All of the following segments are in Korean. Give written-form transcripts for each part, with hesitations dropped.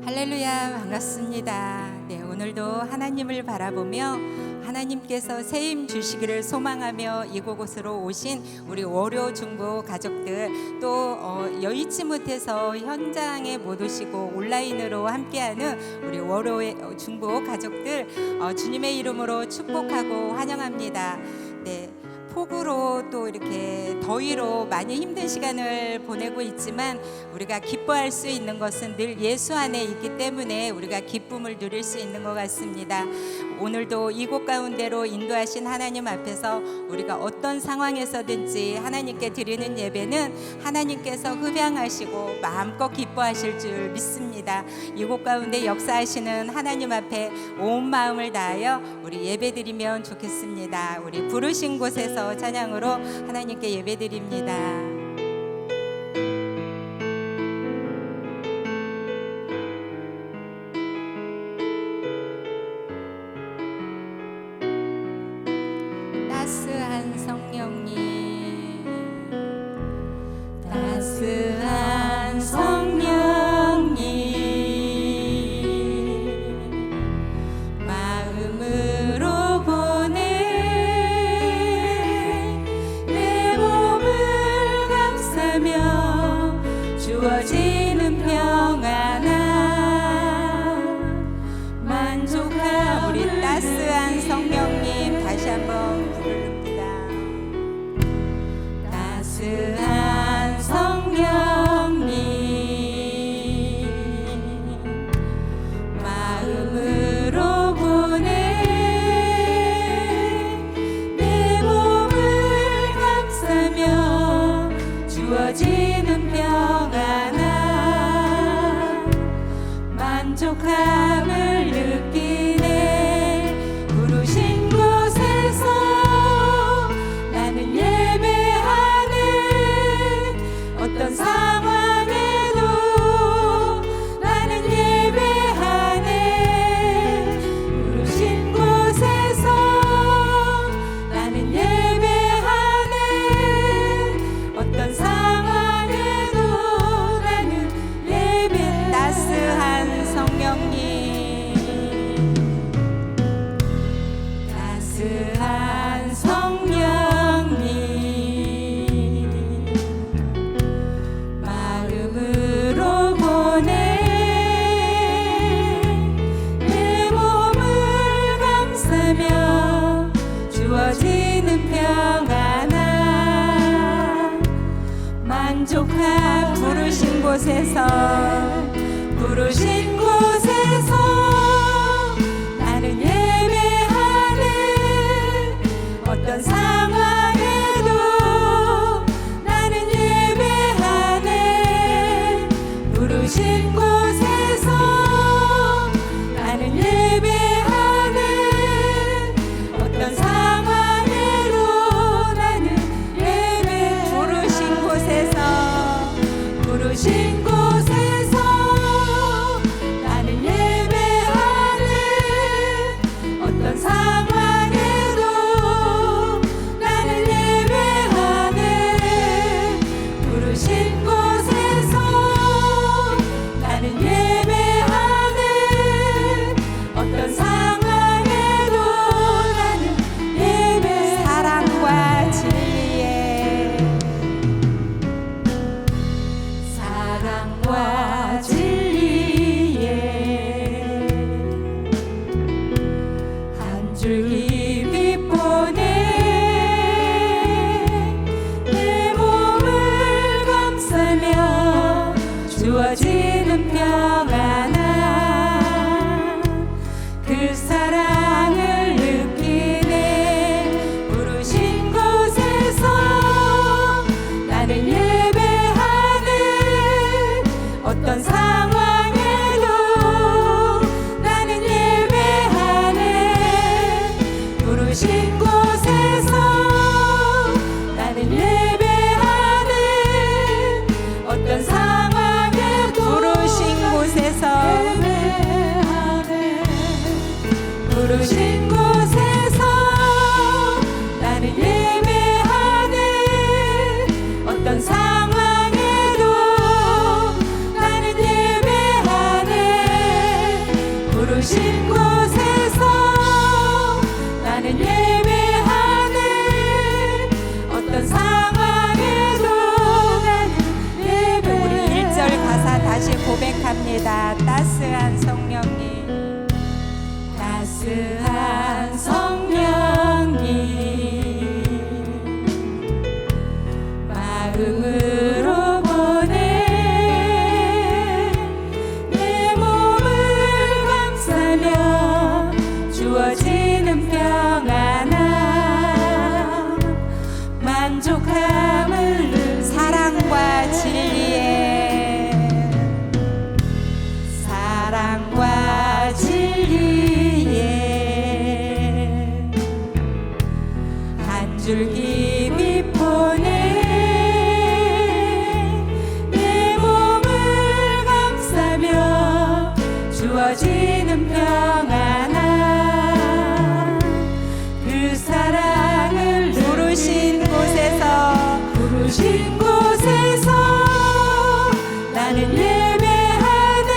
할렐루야, 반갑습니다. 네, 오늘도 하나님을 바라보며 하나님께서 새힘 주시기를 소망하며 이곳으로 오신 우리 월요 중보 가족들, 또 여의치 못해서 현장에 못 오시고 온라인으로 함께하는 우리 월요 중보 가족들, 주님의 이름으로 축복하고 환영합니다. 네, 폭우로 또 이렇게 더위로 많이 힘든 시간을 보내고 있지만 우리가 기뻐할 수 있는 것은 늘 예수 안에 있기 때문에 우리가 기쁨을 누릴 수 있는 것 같습니다. 오늘도 이곳 가운데로 인도하신 하나님 앞에서 우리가 어떤 상황에서든지 하나님께 드리는 예배는 하나님께서 흡양하시고 마음껏 기뻐하실 줄 믿습니다. 이곳 가운데 역사하시는 하나님 앞에 온 마음을 다하여 우리 예배드리면 좋겠습니다. 우리 부르신 곳에서 찬양으로 하나님께 예배드립니다. 따스한 성령님, 따스한 성령님, 마음으로 보내 내 몸을 감싸며 주어지는 평안함 만족하. 우리 따스한 성령님 다시 한번 부릅니다. 따스한 성령님, 마음으로 보내 내 몸을 감싸며 주어지는 평안함 만족함을 느끼네. 부르신 곳에서 나는 예배하네. 어떤 상황에도 나는 예배하네. 부르신 곳에서 나는 예배하네. 어떤 상황에도 나는 예배. 따스한 성령님, 따스한 성령님, 마음으로 보내 내 몸을 감싸며 주어지는 평안함 만족하. 부르신 곳에서, 부르신 곳에서 나는 예배하네. 어떤 상황에도 나는 예배하네. 부르신 곳에서 나는 예배하네. 어떤 상황에도 나는 예배. 부르신 곳에서, 부르신 곳에서 나는 예배하네. 어떤 상황에도 나는 예배하네. 부르신 곳에서 나는 예배하네. 어떤 상황에도 나는 예배. 사랑과 진리에, 사랑과 진리에 한 줄기 빛 보내 내 몸을 감싸며 주어지는 평안함 그 사랑을 느끼네. 부르신 곳에서 나는 예배하네. 어떤 상황에도 나는 예배하네. 부르신 곳에서 나는 예배하네. 어떤 상황에 부르신 곳에서 예배하네. 부르신 곳에서 나는 예배하네. 어떤 상황에도 나는 예배하네. 줄기 비포네 내 몸을 감싸며 주어지는 평안함 그 사랑을 부르신 곳에서 나는 예배하네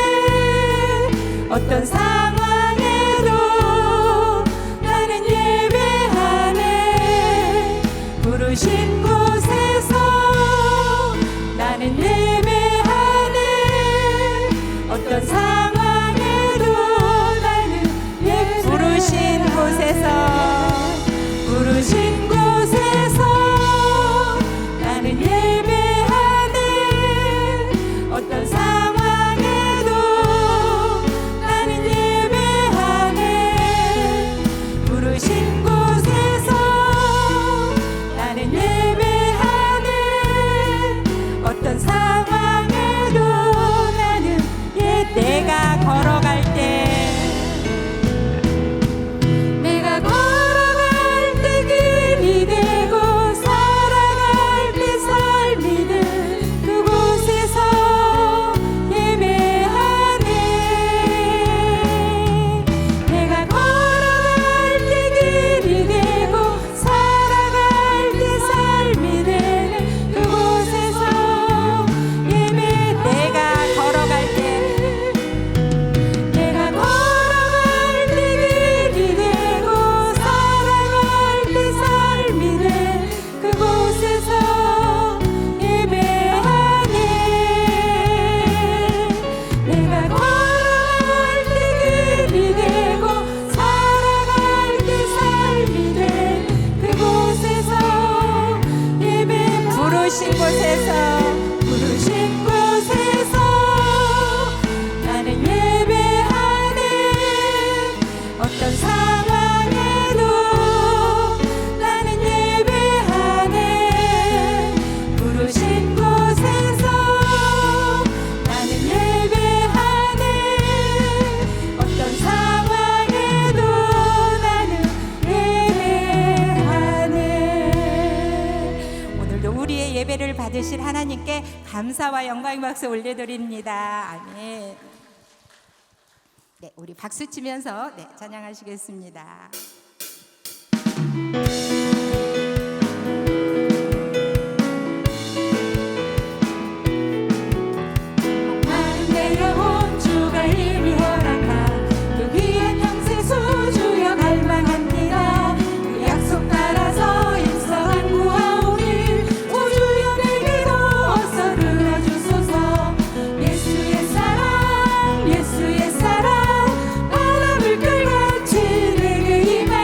어떤 상황에도 나는 예배하네 부르신 곳에서 나는 예배하네 어떤 상황에도 나는 예배하네 부르신 곳에서 나는 예배하네 어떤 상황에도 나는 예배하네 부르신 곳에서 나는 예배하네 어떤 상황에도 나는 내가 걸어갈 때 길이 되고 살아갈 때 삶이 된 그곳에서 예배하네 내가 걸어갈 때 길이 되고 살아갈 때 삶이 되는 그곳에서 내가 걸어갈 때 길이 되고 살아갈 때 삶이 된 그곳에서 예배하네 내가 걸어갈 때 길이 되고 살아갈 때 삶이 된 그곳에서 예배 부르신 곳에서 나는 예배하네 어떤 상황에도 나는 예배하네 부르신 곳에서 나는 예배하네 어떤 상황에도 나는 예배하네 오늘도 우리의 예배를 받으실 하나님께 감사와 영광의 박수 올려드립니다. 아멘. 네, 우리 박수 치면서 찬양하시겠습니다. 마른 영혼 주가 이미 허락한 그 귀한 영생수 주여 갈망합니다. 그 약속 따라서 입성한 구하오니 오 주여 내게도 어서 들어주소서. 예수의 사랑 바다 물결같이 내게 임하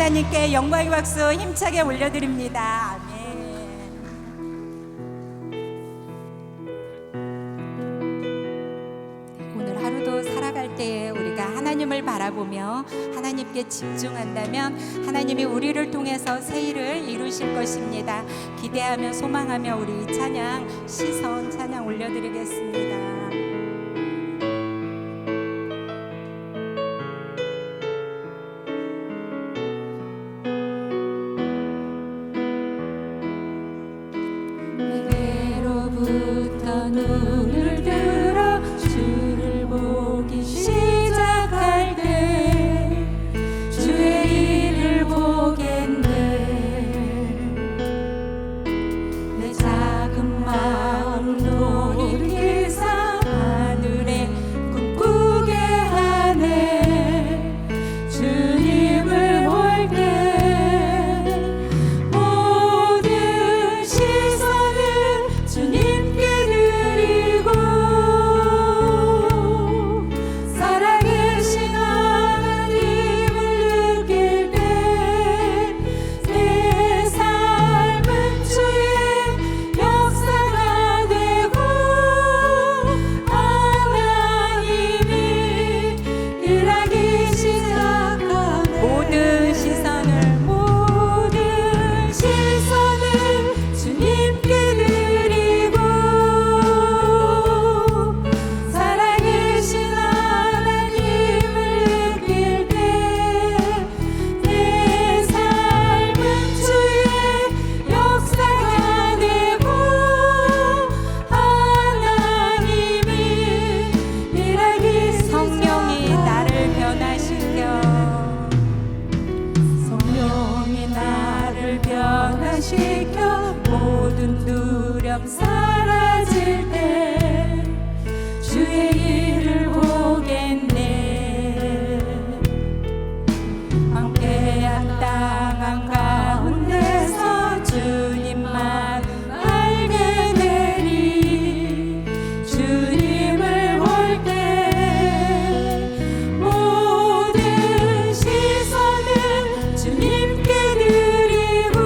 하나님께 영광의 박수 힘차게 올려드립니다. 아멘. 오늘 하루도 살아갈 때에 우리가 하나님을 바라보며 하나님께 집중한다면 하나님이 우리를 통해서 새 일을 이루실 것입니다. 기대하며 소망하며 우리 찬양 시선 찬양 올려드리겠습니다. 내게로부터 눈을 들어 주를 보기 시작할 때 주의 일을 보겠네. 내 작은 마음도 일기사 하늘에 꿈꾸게 하네. 주님을 볼 때 모든 시선을 주님께 드리고 살아계신 하나님을 느낄 때 내 삶은 주의 역사가 되고 하나님이 일하기 시작하네. 모든 시선을 주님께 드리고 살아계신 하나님을 느낄 때 내 삶은 주의 역사가 되고 하나님이 일하기 성령이 나를 변화시켜 모든 두려움 사라질 때 주의 일을 보겠네. 황폐한 땅 한가운데서 주님만 알게 되리. 주님을 볼 때 모든 시선을 주님께 드리고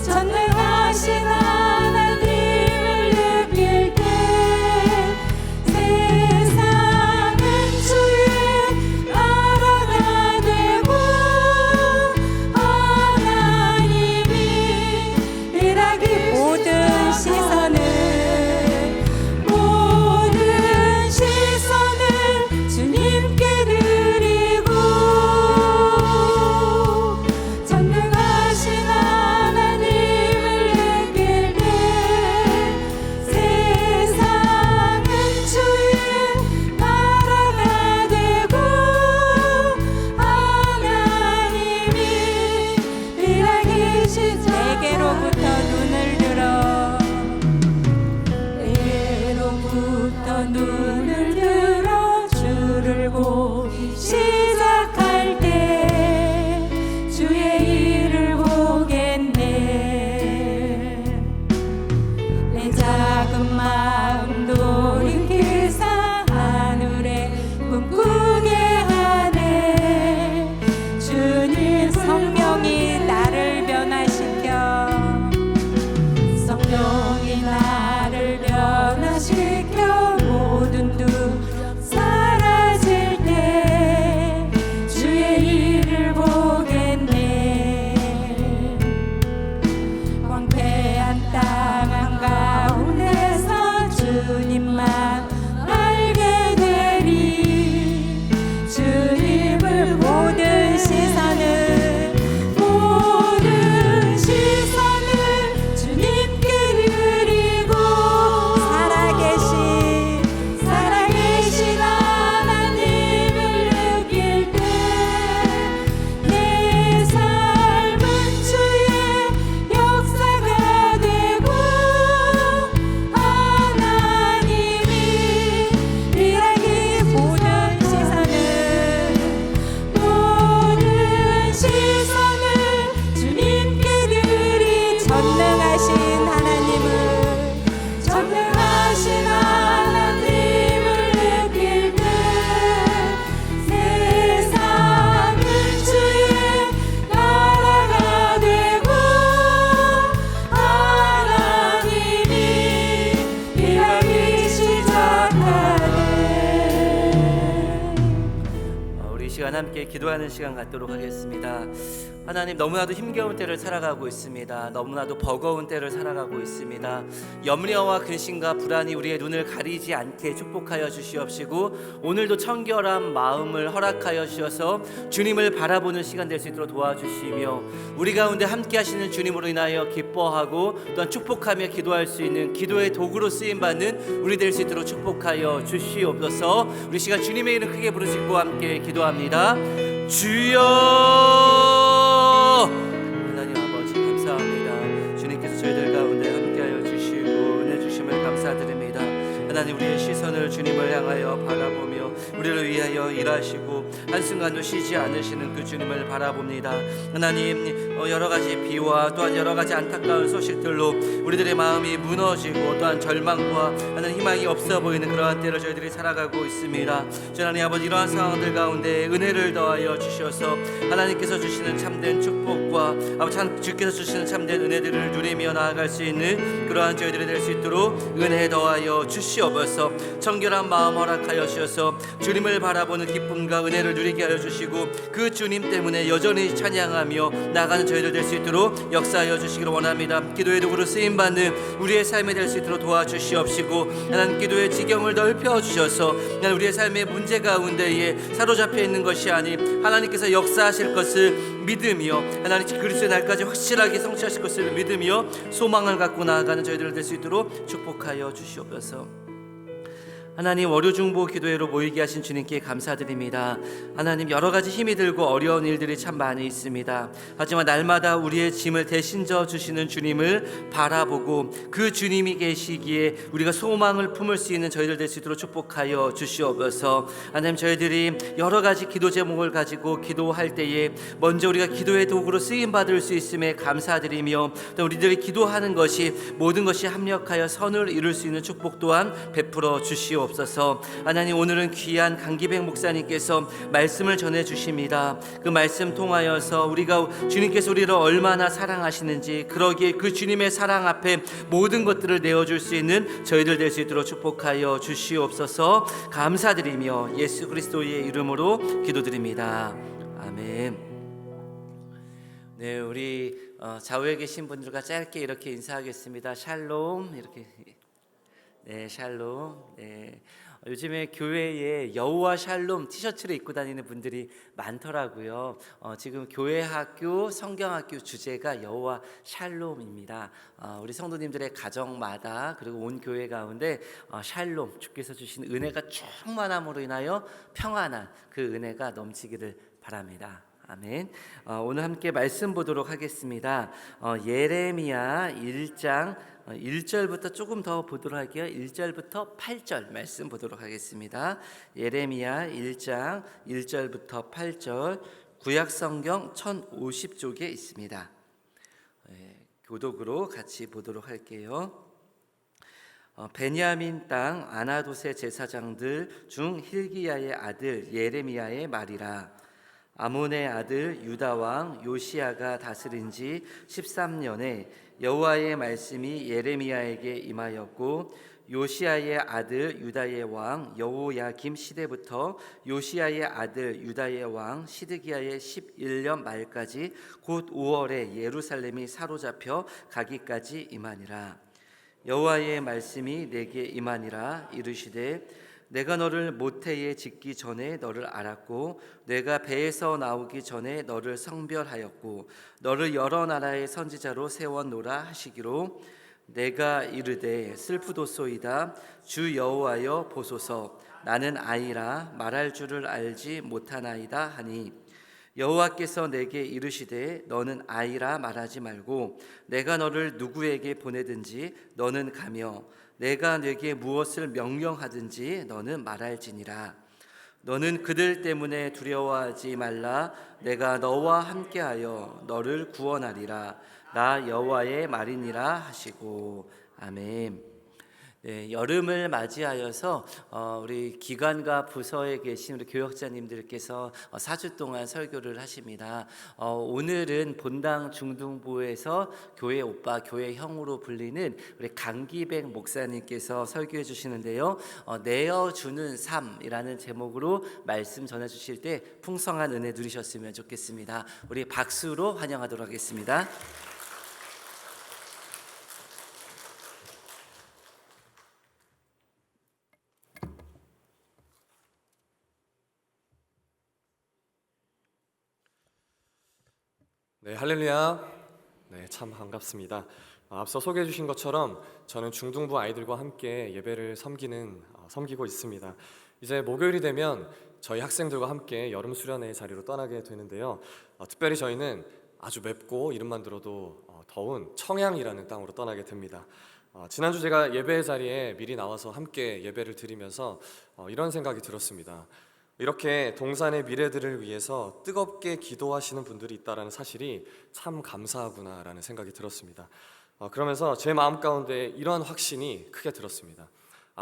전능하신 하나님을 느낄 때 세상은 주의 나라가 되고 하나님이 일하기 모든 시선을 주님께 드리고 전능하신 하나님을 느낄 때 세상은 주의 나라가 되고 하나님이 일하기 시작. 내게로부터 눈을 들어 주를 보기 시작할 때 주의 일을 보겠네. 내 작은 마음도 일기사 하늘에 꿈꾸게 하네. 주님 성령이 나를 변화시켜 성령이 나를 변화시켜 모든 두려움 사라질 때 주의 일을 보겠네. 황폐한 땅 한가운데서 주님만 알게 되리. 주님을 모든 시선을 주님께 드리고 살아계신 하나님을 느낄 때 내 삶은 주의 역사가 되고 하나님이 일하기 모든 시선을 주님께 드리. 전능하신 하나님을 느낄 때 세상은 함께 기도하는 시간 갖도록 하겠습니다. 하나님, 너무나도 힘겨운 때를 살아가고 있습니다. 너무나도 버거운 때를 살아가고 있습니다. 염려와 근심과 불안이 우리의 눈을 가리지 않게 축복하여 주시옵시고, 오늘도 청결한 마음을 허락하여 주셔서 주님을 바라보는 시간 될 수 있도록 도와주시며, 우리 가운데 함께 하시는 주님으로 인하여 기뻐하고 또한 축복하며 기도할 수 있는 기도의 도구로 쓰임받는 우리 될 수 있도록 축복하여 주시옵소서. 우리 시간 주님의 이름 크게 부르시고 함께 기도합니다. 주여, 하나님 아버지 감사합니다. 주님께서 저희들 가운데 함께하여 주시고 은혜 주심을 감사드립니다. 하나님, 우리의 시선을 주님을 향하여 바라보며 우리를 위하여 일하시고 한순간도 쉬지 않으시는 그 주님을 바라봅니다. 하나님, 여러 가지 비와 또한 여러 가지 안타까운 소식들로 우리들의 마음이 무너지고 또한 절망과 하나님 희망이 없어 보이는 그러한 때를 저희들이 살아가고 있습니다. 하나님 아버지, 이러한 상황들 가운데 은혜를 더하여 주셔서 하나님께서 주시는 참된 축복과 주께서 주시는 참된 은혜들을 누리며 나아갈 수 있는 그러한 저희들이 될 수 있도록 은혜 더하여 주시옵소서. 청결한 마음 허락하여 주셔서 주님을 바라보는 기쁨과 은혜를 누리게 하여 주시고, 그 주님 때문에 여전히 찬양하며 나가는 저희들 될 수 있도록 역사하여 주시기를 원합니다. 기도의 도구로 쓰임받는 우리의 삶이 될 수 있도록 도와주시옵시고, 하나님 기도의 지경을 넓혀 주셔서 우리의 삶의 문제 가운데에 사로잡혀 있는 것이 아닌 하나님께서 역사하실 것을 믿으며 하나님 그리스도의 날까지 확실하게 성취하실 것을 믿으며 소망을 갖고 나아가는 저희들 될 수 있도록 축복하여 주시옵소서. 하나님, 월요중보 기도회로 모이게 하신 주님께 감사드립니다. 하나님, 여러 가지 힘이 들고 어려운 일들이 참 많이 있습니다. 하지만 날마다 우리의 짐을 대신 져 주시는 주님을 바라보고 그 주님이 계시기에 우리가 소망을 품을 수 있는 저희들 될 수 있도록 축복하여 주시옵소서. 하나님, 저희들이 여러 가지 기도 제목을 가지고 기도할 때에 먼저 우리가 기도의 도구로 쓰임 받을 수 있음에 감사드리며, 또 우리들이 기도하는 것이 모든 것이 합력하여 선을 이룰 수 있는 축복 또한 베풀어 주시옵소서. 하나님, 오늘은 귀한 강기백 목사님께서 말씀을 전해 주십니다. 그 말씀 통하여서 우리가 주님께서 우리를 얼마나 사랑하시는지, 그러기에 그 주님의 사랑 앞에 모든 것들을 내어줄 수 있는 저희들 될 수 있도록 축복하여 주시옵소서. 감사드리며 예수 그리스도의 이름으로 기도드립니다. 아멘. 네, 우리 좌우에 계신 분들과 짧게 이렇게 인사하겠습니다. 샬롬. 이렇게. 네, 샬롬. 네. 요즘에 교회에 여호와 샬롬 티셔츠를 입고 다니는 분들이 많더라고요. 지금 교회 학교 성경학교 주제가 여호와 샬롬입니다. 우리 성도님들의 가정마다 그리고 온 교회 가운데 샬롬, 주께서 주신 은혜가 충만함으로 인하여 평안한 그 은혜가 넘치기를 바랍니다. 아멘. 오늘 함께 말씀 보도록 하겠습니다. 예레미야 1장 1절부터 조금 더 보도록 할게요. 1절부터 8절 말씀 보도록 하겠습니다. 예레미야 1장 1절부터 8절, 구약성경 1050쪽에 있습니다. 교독으로 같이 보도록 할게요. 베냐민 땅 아나돗의 제사장들 중 힐기야의 아들 예레미야의 말이라. 아몬의 아들 유다 왕 요시야가 다스린 지 13년에 여호와의 말씀이 예레미야에게 임하였고, 요시야의 아들 유다의 왕 여호야김 시대부터 요시야의 아들 유다의 왕 시드기야의 11년 말까지 곧 5월에 예루살렘이 사로잡혀 가기까지 임하니라. 여호와의 말씀이 내게 임하니라. 이르시되 내가 너를 모태에 짓기 전에 너를 알았고, 내가 배에서 나오기 전에 너를 성별하였고, 너를 여러 나라의 선지자로 세웠노라 하시기로, 내가 이르되 슬프도소이다. 주 여호와여 보소서. 나는 아이라 말할 줄을 알지 못하나이다 하니, 여호와께서 내게 이르시되 너는 아이라 말하지 말고 내가 너를 누구에게 보내든지 너는 가며 내가 네게 무엇을 명령하든지 너는 말할지니라. 너는 그들 때문에 두려워하지 말라. 내가 너와 함께하여 너를 구원하리라. 나 여호와의 말이니라 하시고. 아멘. 네, 여름을 맞이하여서 우리 기관과 부서에 계신 우리 교역자님들께서 4주 동안 설교를 하십니다. 오늘은 본당 중등부에서 교회 오빠, 교회 형으로 불리는 우리 강기백 목사님께서 설교해 주시는데요. 내어주는 삶이라는 제목으로 말씀 전해 주실 때 풍성한 은혜 누리셨으면 좋겠습니다. 우리 박수로 환영하도록 하겠습니다. 네, 할렐루야. 네, 참 반갑습니다. 앞서 소개해 주신 것처럼 저는 중등부 아이들과 함께 예배를 섬기고 있습니다. 이제 목요일이 되면 저희 학생들과 함께 여름 수련회 자리로 떠나게 되는데요. 특별히 저희는 아주 맵고 이름만 들어도 더운 청양이라는 땅으로 떠나게 됩니다. 지난주 제가 예배 자리에 미리 나와서 함께 예배를 드리면서 이런 생각이 들었습니다. 이렇게 동산의 미래들을 위해서 뜨겁게 기도하시는 분들이 있다는 사실이 참 감사하구나라는 생각이 들었습니다. 그러면서 제 마음 가운데 이런 확신이 크게 들었습니다.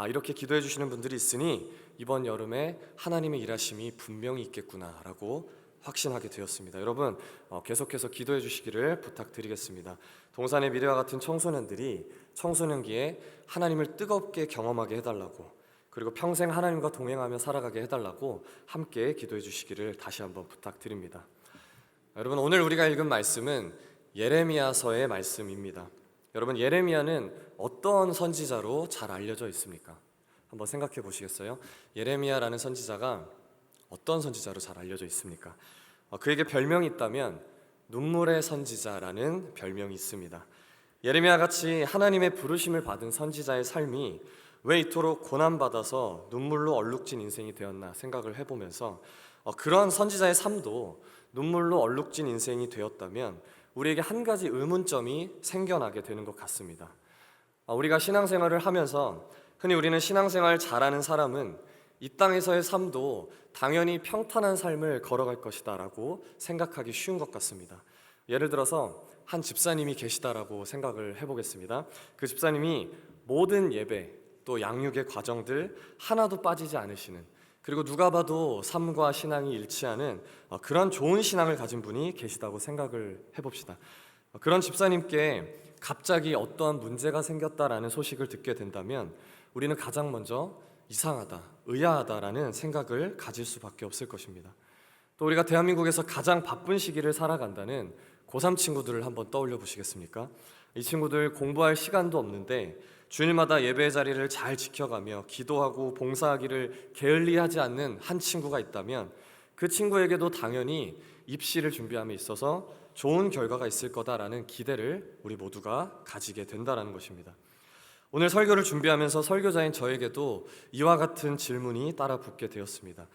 이렇게 기도해 주시는 분들이 있으니 이번 여름에 하나님의 일하심이 분명히 있겠구나라고 확신하게 되었습니다. 여러분 계속해서 기도해 주시기를 부탁드리겠습니다. 동산의 미래와 같은 청소년들이 청소년기에 하나님을 뜨겁게 경험하게 해달라고, 그리고 평생 하나님과 동행하며 살아가게 해달라고 함께 기도해 주시기를 다시 한번 부탁드립니다. 여러분 오늘 우리가 읽은 말씀은 예레미야서의 말씀입니다. 여러분 예레미야는 어떤 선지자로 잘 알려져 있습니까? 한번 생각해 보시겠어요? 예레미야라는 선지자가 어떤 선지자로 잘 알려져 있습니까? 그에게 별명이 있다면 눈물의 선지자라는 별명이 있습니다. 예레미야 같이 하나님의 부르심을 받은 선지자의 삶이 왜 이토록 고난받아서 눈물로 얼룩진 인생이 되었나 생각을 해보면서 그러한 선지자의 삶도 눈물로 얼룩진 인생이 되었다면 우리에게 한 가지 의문점이 생겨나게 되는 것 같습니다. 우리가 신앙생활을 하면서 흔히 우리는 신앙생활 잘하는 사람은 이 땅에서의 삶도 당연히 평탄한 삶을 걸어갈 것이다 라고 생각하기 쉬운 것 같습니다. 예를 들어서 한 집사님이 계시다라고 생각을 해보겠습니다. 그 집사님이 모든 예배 또 양육의 과정들 하나도 빠지지 않으시는, 그리고 누가 봐도 삶과 신앙이 일치하는 그런 좋은 신앙을 가진 분이 계시다고 생각을 해봅시다. 그런 집사님께 갑자기 어떠한 문제가 생겼다라는 소식을 듣게 된다면 우리는 가장 먼저 이상하다, 의아하다라는 생각을 가질 수밖에 없을 것입니다. 또 우리가 대한민국에서 가장 바쁜 시기를 살아간다는 고3 친구들을 한번 떠올려 보시겠습니까? 이 친구들 공부할 시간도 없는데 주일마다 예배 자리를 잘 지켜가며 기도하고 봉사하기를 게을리하지 않는 한 친구가 있다면 그 친구에게도 당연히 입시를 준비함에 있어서 좋은 결과가 있을 거다라는 기대를 우리 모두가 가지게 된다는 것입니다. 오늘 설교를 준비하면서 설교자인 저에게도 이와 같은 질문이 따라 붙게 되었습니다.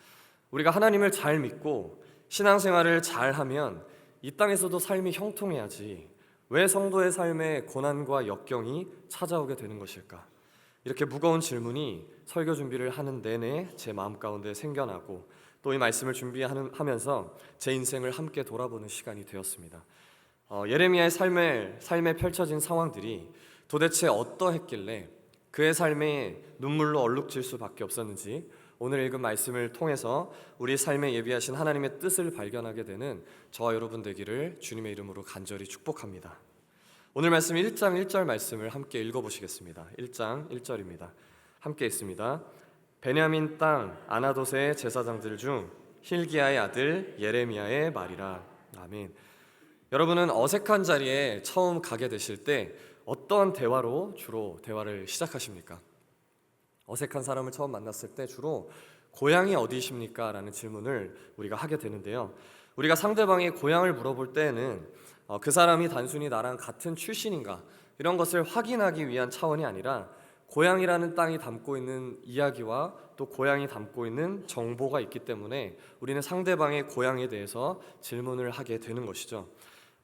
우리가 하나님을 잘 믿고 신앙생활을 잘하면 이 땅에서도 삶이 형통해야지 왜 성도의 삶에 고난과 역경이 찾아오게 되는 것일까? 이렇게 무거운 질문이 설교 준비를 하는 내내 제 마음 가운데 생겨나고 또 이 말씀을 준비하면서 제 인생을 함께 돌아보는 시간이 되었습니다. 예레미야의 삶에 펼쳐진 상황들이 도대체 어떠했길래 그의 삶에 눈물로 얼룩질 수밖에 없었는지 오늘 읽은 말씀을 통해서 우리 삶에 예비하신 하나님의 뜻을 발견하게 되는 저와 여러분 되기를 주님의 이름으로 간절히 축복합니다. 오늘 말씀 1장 1절 말씀을 함께 읽어보시겠습니다. 1장 1절입니다. 함께 읽습니다. 베냐민 땅 아나돗의 제사장들 중 힐기야의 아들 예레미야의 말이라. 아멘. 여러분은 어색한 자리에 처음 가게 되실 때 어떤 대화로 주로 대화를 시작하십니까? 어색한 사람을 처음 만났을 때 주로 고향이 어디십니까? 라는 질문을 우리가 하게 되는데요. 우리가 상대방의 고향을 물어볼 때는 그 사람이 단순히 나랑 같은 출신인가 이런 것을 확인하기 위한 차원이 아니라 고향이라는 땅이 담고 있는 이야기와 또 고향이 담고 있는 정보가 있기 때문에 우리는 상대방의 고향에 대해서 질문을 하게 되는 것이죠.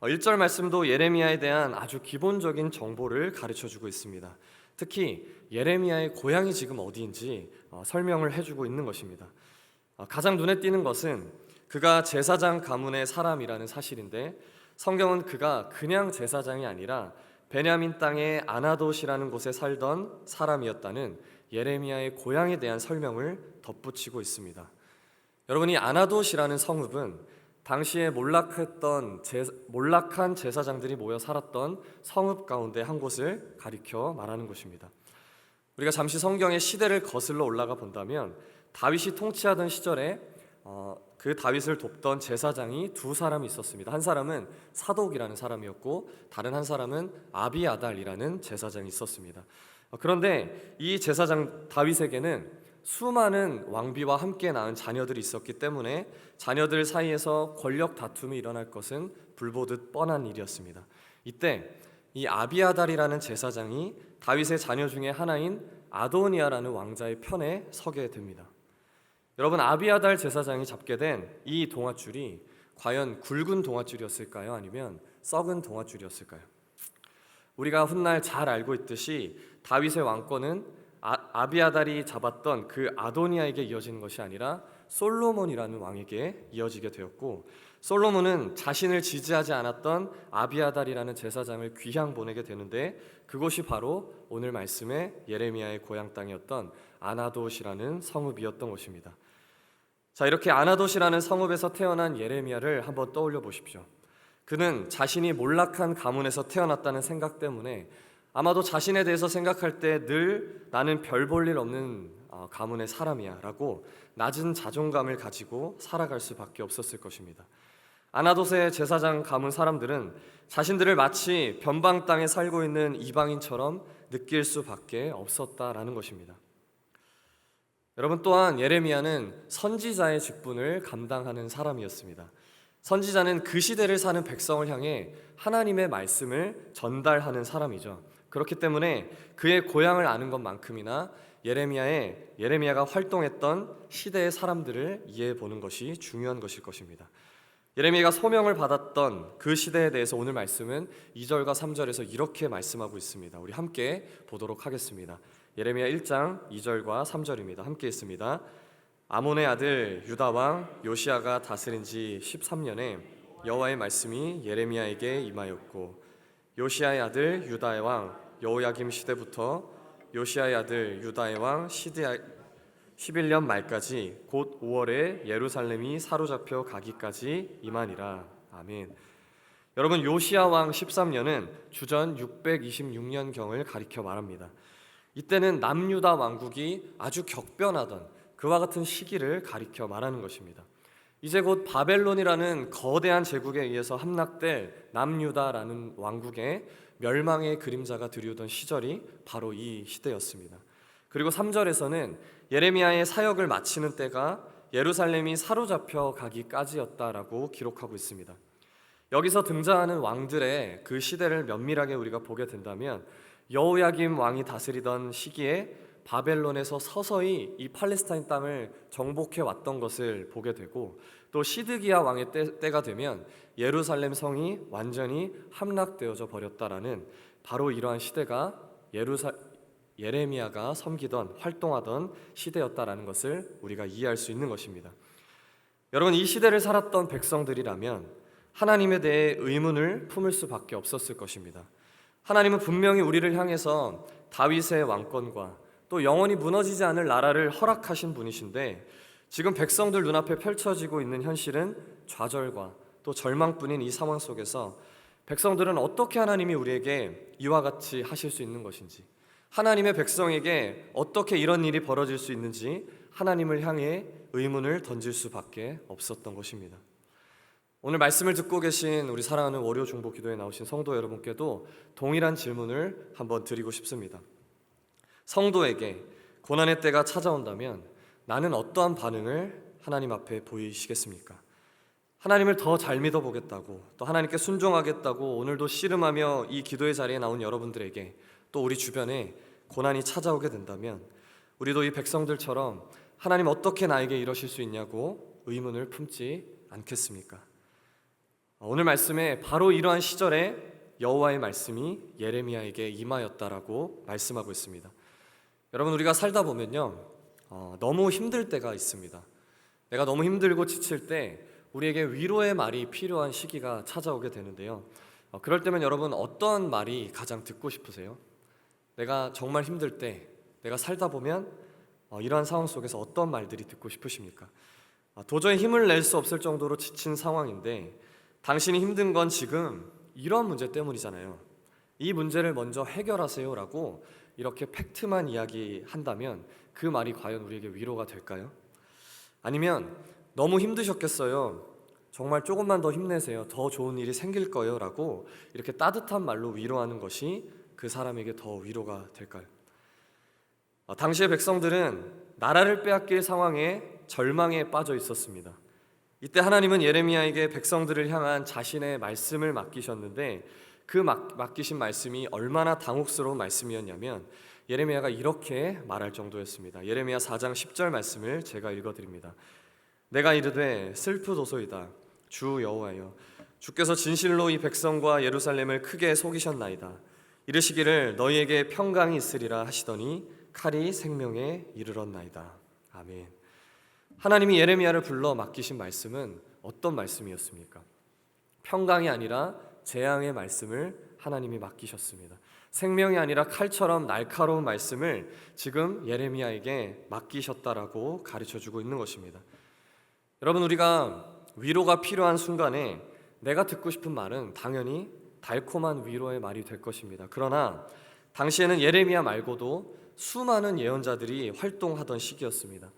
1절 말씀도 예레미야에 대한 아주 기본적인 정보를 가르쳐주고 있습니다. 특히 예레미야의 고향이 지금 어디인지 설명을 해주고 있는 것입니다. 가장 눈에 띄는 것은 그가 제사장 가문의 사람이라는 사실인데 성경은 그가 그냥 제사장이 아니라 베냐민 땅의 아나돗이라는 곳에 살던 사람이었다는 예레미야의 고향에 대한 설명을 덧붙이고 있습니다. 여러분, 이 아나돗이라는 성읍은 당시에 몰락한 제사장들이 모여 살았던 성읍 가운데 한 곳을 가리켜 말하는 곳입니다. 우리가 잠시 성경의 시대를 거슬러 올라가 본다면 다윗이 통치하던 시절에 그 다윗을 돕던 제사장이 두 사람이 있었습니다. 한 사람은 사독이라는 사람이었고 다른 한 사람은 아비아달이라는 제사장이 있었습니다. 그런데 이 제사장 다윗에게는 수많은 왕비와 함께 낳은 자녀들이 있었기 때문에 자녀들 사이에서 권력 다툼이 일어날 것은 불보듯 뻔한 일이었습니다. 이때 이 아비아달이라는 제사장이 다윗의 자녀 중에 하나인 아도니아라는 왕자의 편에 서게 됩니다. 여러분, 아비아달 제사장이 잡게 된 이 동아줄이 과연 굵은 동아줄이었을까요? 아니면 썩은 동아줄이었을까요? 우리가 훗날 잘 알고 있듯이 다윗의 왕권은 아비아달이 잡았던 그 아도니아에게 이어지는 것이 아니라 솔로몬이라는 왕에게 이어지게 되었고, 솔로몬은 자신을 지지하지 않았던 아비아달이라는 제사장을 귀향 보내게 되는데 그곳이 바로 오늘 말씀의 예레미야의 고향 땅이었던 아나돗이라는 성읍이었던 것입니다. 자, 이렇게 아나돗이라는 성읍에서 태어난 예레미야를 한번 떠올려 보십시오. 그는 자신이 몰락한 가문에서 태어났다는 생각 때문에 아마도 자신에 대해서 생각할 때 늘 나는 별 볼 일 없는 가문의 사람이야 라고 낮은 자존감을 가지고 살아갈 수밖에 없었을 것입니다. 아나돗의 제사장 가문 사람들은 자신들을 마치 변방 땅에 살고 있는 이방인처럼 느낄 수밖에 없었다라는 것입니다. 여러분, 또한 예레미야는 선지자의 직분을 감당하는 사람이었습니다. 선지자는 그 시대를 사는 백성을 향해 하나님의 말씀을 전달하는 사람이죠. 그렇기 때문에 그의 고향을 아는 것만큼이나 예레미야가 활동했던 시대의 사람들을 이해해 보는 것이 중요한 것일 것입니다. 예레미야가 소명을 받았던 그 시대에 대해서 오늘 말씀은 2절과 3절에서 이렇게 말씀하고 있습니다. 우리 함께 보도록 하겠습니다. 예레미야 1장 2절과 3절입니다. 함께 읽습니다. 아몬의 아들 유다 왕 요시야가 다스린 지 13년에 여호와의 말씀이 예레미야에게 임하였고, 요시야의 아들 유다의 왕 여호야김 시대부터 요시야의 아들 유다의 왕 시드야 11년 말까지 곧 5월에 예루살렘이 사로잡혀 가기까지 임하니라. 아멘. 여러분, 요시야 왕 13년은 주전 626년경을 가리켜 말합니다. 이때는 남유다 왕국이 아주 격변하던 그와 같은 시기를 가리켜 말하는 것입니다. 이제 곧 바벨론이라는 거대한 제국에 의해서 함락될 남유다라는 왕국의 멸망의 그림자가 드리우던 시절이 바로 이 시대였습니다. 그리고 3절에서는 예레미야의 사역을 마치는 때가 예루살렘이 사로잡혀 가기까지였다라고 기록하고 있습니다. 여기서 등장하는 왕들의 그 시대를 면밀하게 우리가 보게 된다면 여호야김 왕이 다스리던 시기에 바벨론에서 서서히 이 팔레스타인 땅을 정복해 왔던 것을 보게 되고, 또 시드기야 왕의 때가 되면 예루살렘 성이 완전히 함락되어져 버렸다라는 바로 이러한 시대가 예레미야가 섬기던 활동하던 시대였다라는 것을 우리가 이해할 수 있는 것입니다. 여러분, 이 시대를 살았던 백성들이라면 하나님에 대해 의문을 품을 수밖에 없었을 것입니다. 하나님은 분명히 우리를 향해서 다윗의 왕권과 또 영원히 무너지지 않을 나라를 허락하신 분이신데, 지금 백성들 눈앞에 펼쳐지고 있는 현실은 좌절과 또 절망뿐인 이 상황 속에서 백성들은 어떻게 하나님이 우리에게 이와 같이 하실 수 있는 것인지, 하나님의 백성에게 어떻게 이런 일이 벌어질 수 있는지 하나님을 향해 의문을 던질 수밖에 없었던 것입니다. 오늘 말씀을 듣고 계신 우리 사랑하는 월요 중보 기도에 나오신 성도 여러분께도 동일한 질문을 한번 드리고 싶습니다. 성도에게 고난의 때가 찾아온다면 나는 어떠한 반응을 하나님 앞에 보이시겠습니까? 하나님을 더 잘 믿어보겠다고, 또 하나님께 순종하겠다고 오늘도 씨름하며 이 기도의 자리에 나온 여러분들에게, 또 우리 주변에 고난이 찾아오게 된다면 우리도 이 백성들처럼 하나님 어떻게 나에게 이러실 수 있냐고 의문을 품지 않겠습니까? 오늘 말씀에 바로 이러한 시절에 여호와의 말씀이 예레미야에게 임하였다라고 말씀하고 있습니다. 여러분, 우리가 살다 보면요, 너무 힘들 때가 있습니다. 내가 너무 힘들고 지칠 때 우리에게 위로의 말이 필요한 시기가 찾아오게 되는데요, 그럴 때면 여러분 어떤 말이 가장 듣고 싶으세요? 내가 정말 힘들 때, 내가 살다 보면 이러한 상황 속에서 어떤 말들이 듣고 싶으십니까? 도저히 힘을 낼 수 없을 정도로 지친 상황인데 당신이 힘든 건 지금 이런 문제 때문이잖아요. 이 문제를 먼저 해결하세요라고 이렇게 팩트만 이야기한다면 그 말이 과연 우리에게 위로가 될까요? 아니면 너무 힘드셨겠어요. 정말 조금만 더 힘내세요. 더 좋은 일이 생길 거예요. 라고 이렇게 따뜻한 말로 위로하는 것이 그 사람에게 더 위로가 될까요? 당시의 백성들은 나라를 빼앗길 상황에 절망에 빠져 있었습니다. 이때 하나님은 예레미야에게 백성들을 향한 자신의 말씀을 맡기셨는데 그 맡기신 말씀이 얼마나 당혹스러운 말씀이었냐면 예레미야가 이렇게 말할 정도였습니다. 예레미야 4장 10절 말씀을 제가 읽어드립니다. 내가 이르되 슬프도소이다 주 여호와여 주께서 진실로 이 백성과 예루살렘을 크게 속이셨나이다. 이르시기를 너희에게 평강이 있으리라 하시더니 칼이 생명에 이르렀나이다. 아멘. 하나님이 예레미야를 불러 맡기신 말씀은 어떤 말씀이었습니까? 평강이 아니라 재앙의 말씀을 하나님이 맡기셨습니다. 생명이 아니라 칼처럼 날카로운 말씀을 지금 예레미야에게 맡기셨다라고 가르쳐주고 있는 것입니다. 여러분, 우리가 위로가 필요한 순간에 내가 듣고 싶은 말은 당연히 달콤한 위로의 말이 될 것입니다. 그러나 당시에는 예레미야 말고도 수많은 예언자들이 활동하던 시기였습니다.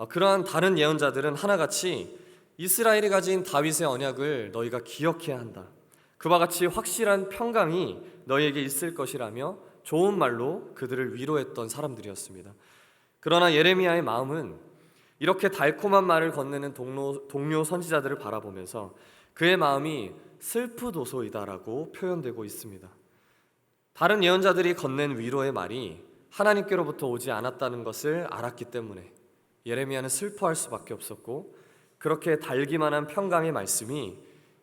그러한 다른 예언자들은 하나같이 이스라엘이 가진 다윗의 언약을 너희가 기억해야 한다. 그와 같이 확실한 평강이 너희에게 있을 것이라며 좋은 말로 그들을 위로했던 사람들이었습니다. 그러나 예레미야의 마음은 이렇게 달콤한 말을 건네는 동료 선지자들을 바라보면서 그의 마음이 슬프도소이다라고 표현되고 있습니다. 다른 예언자들이 건넨 위로의 말이 하나님께로부터 오지 않았다는 것을 알았기 때문에 예레미야는 슬퍼할 수밖에 없었고, 그렇게 달기만 한 평강의 말씀이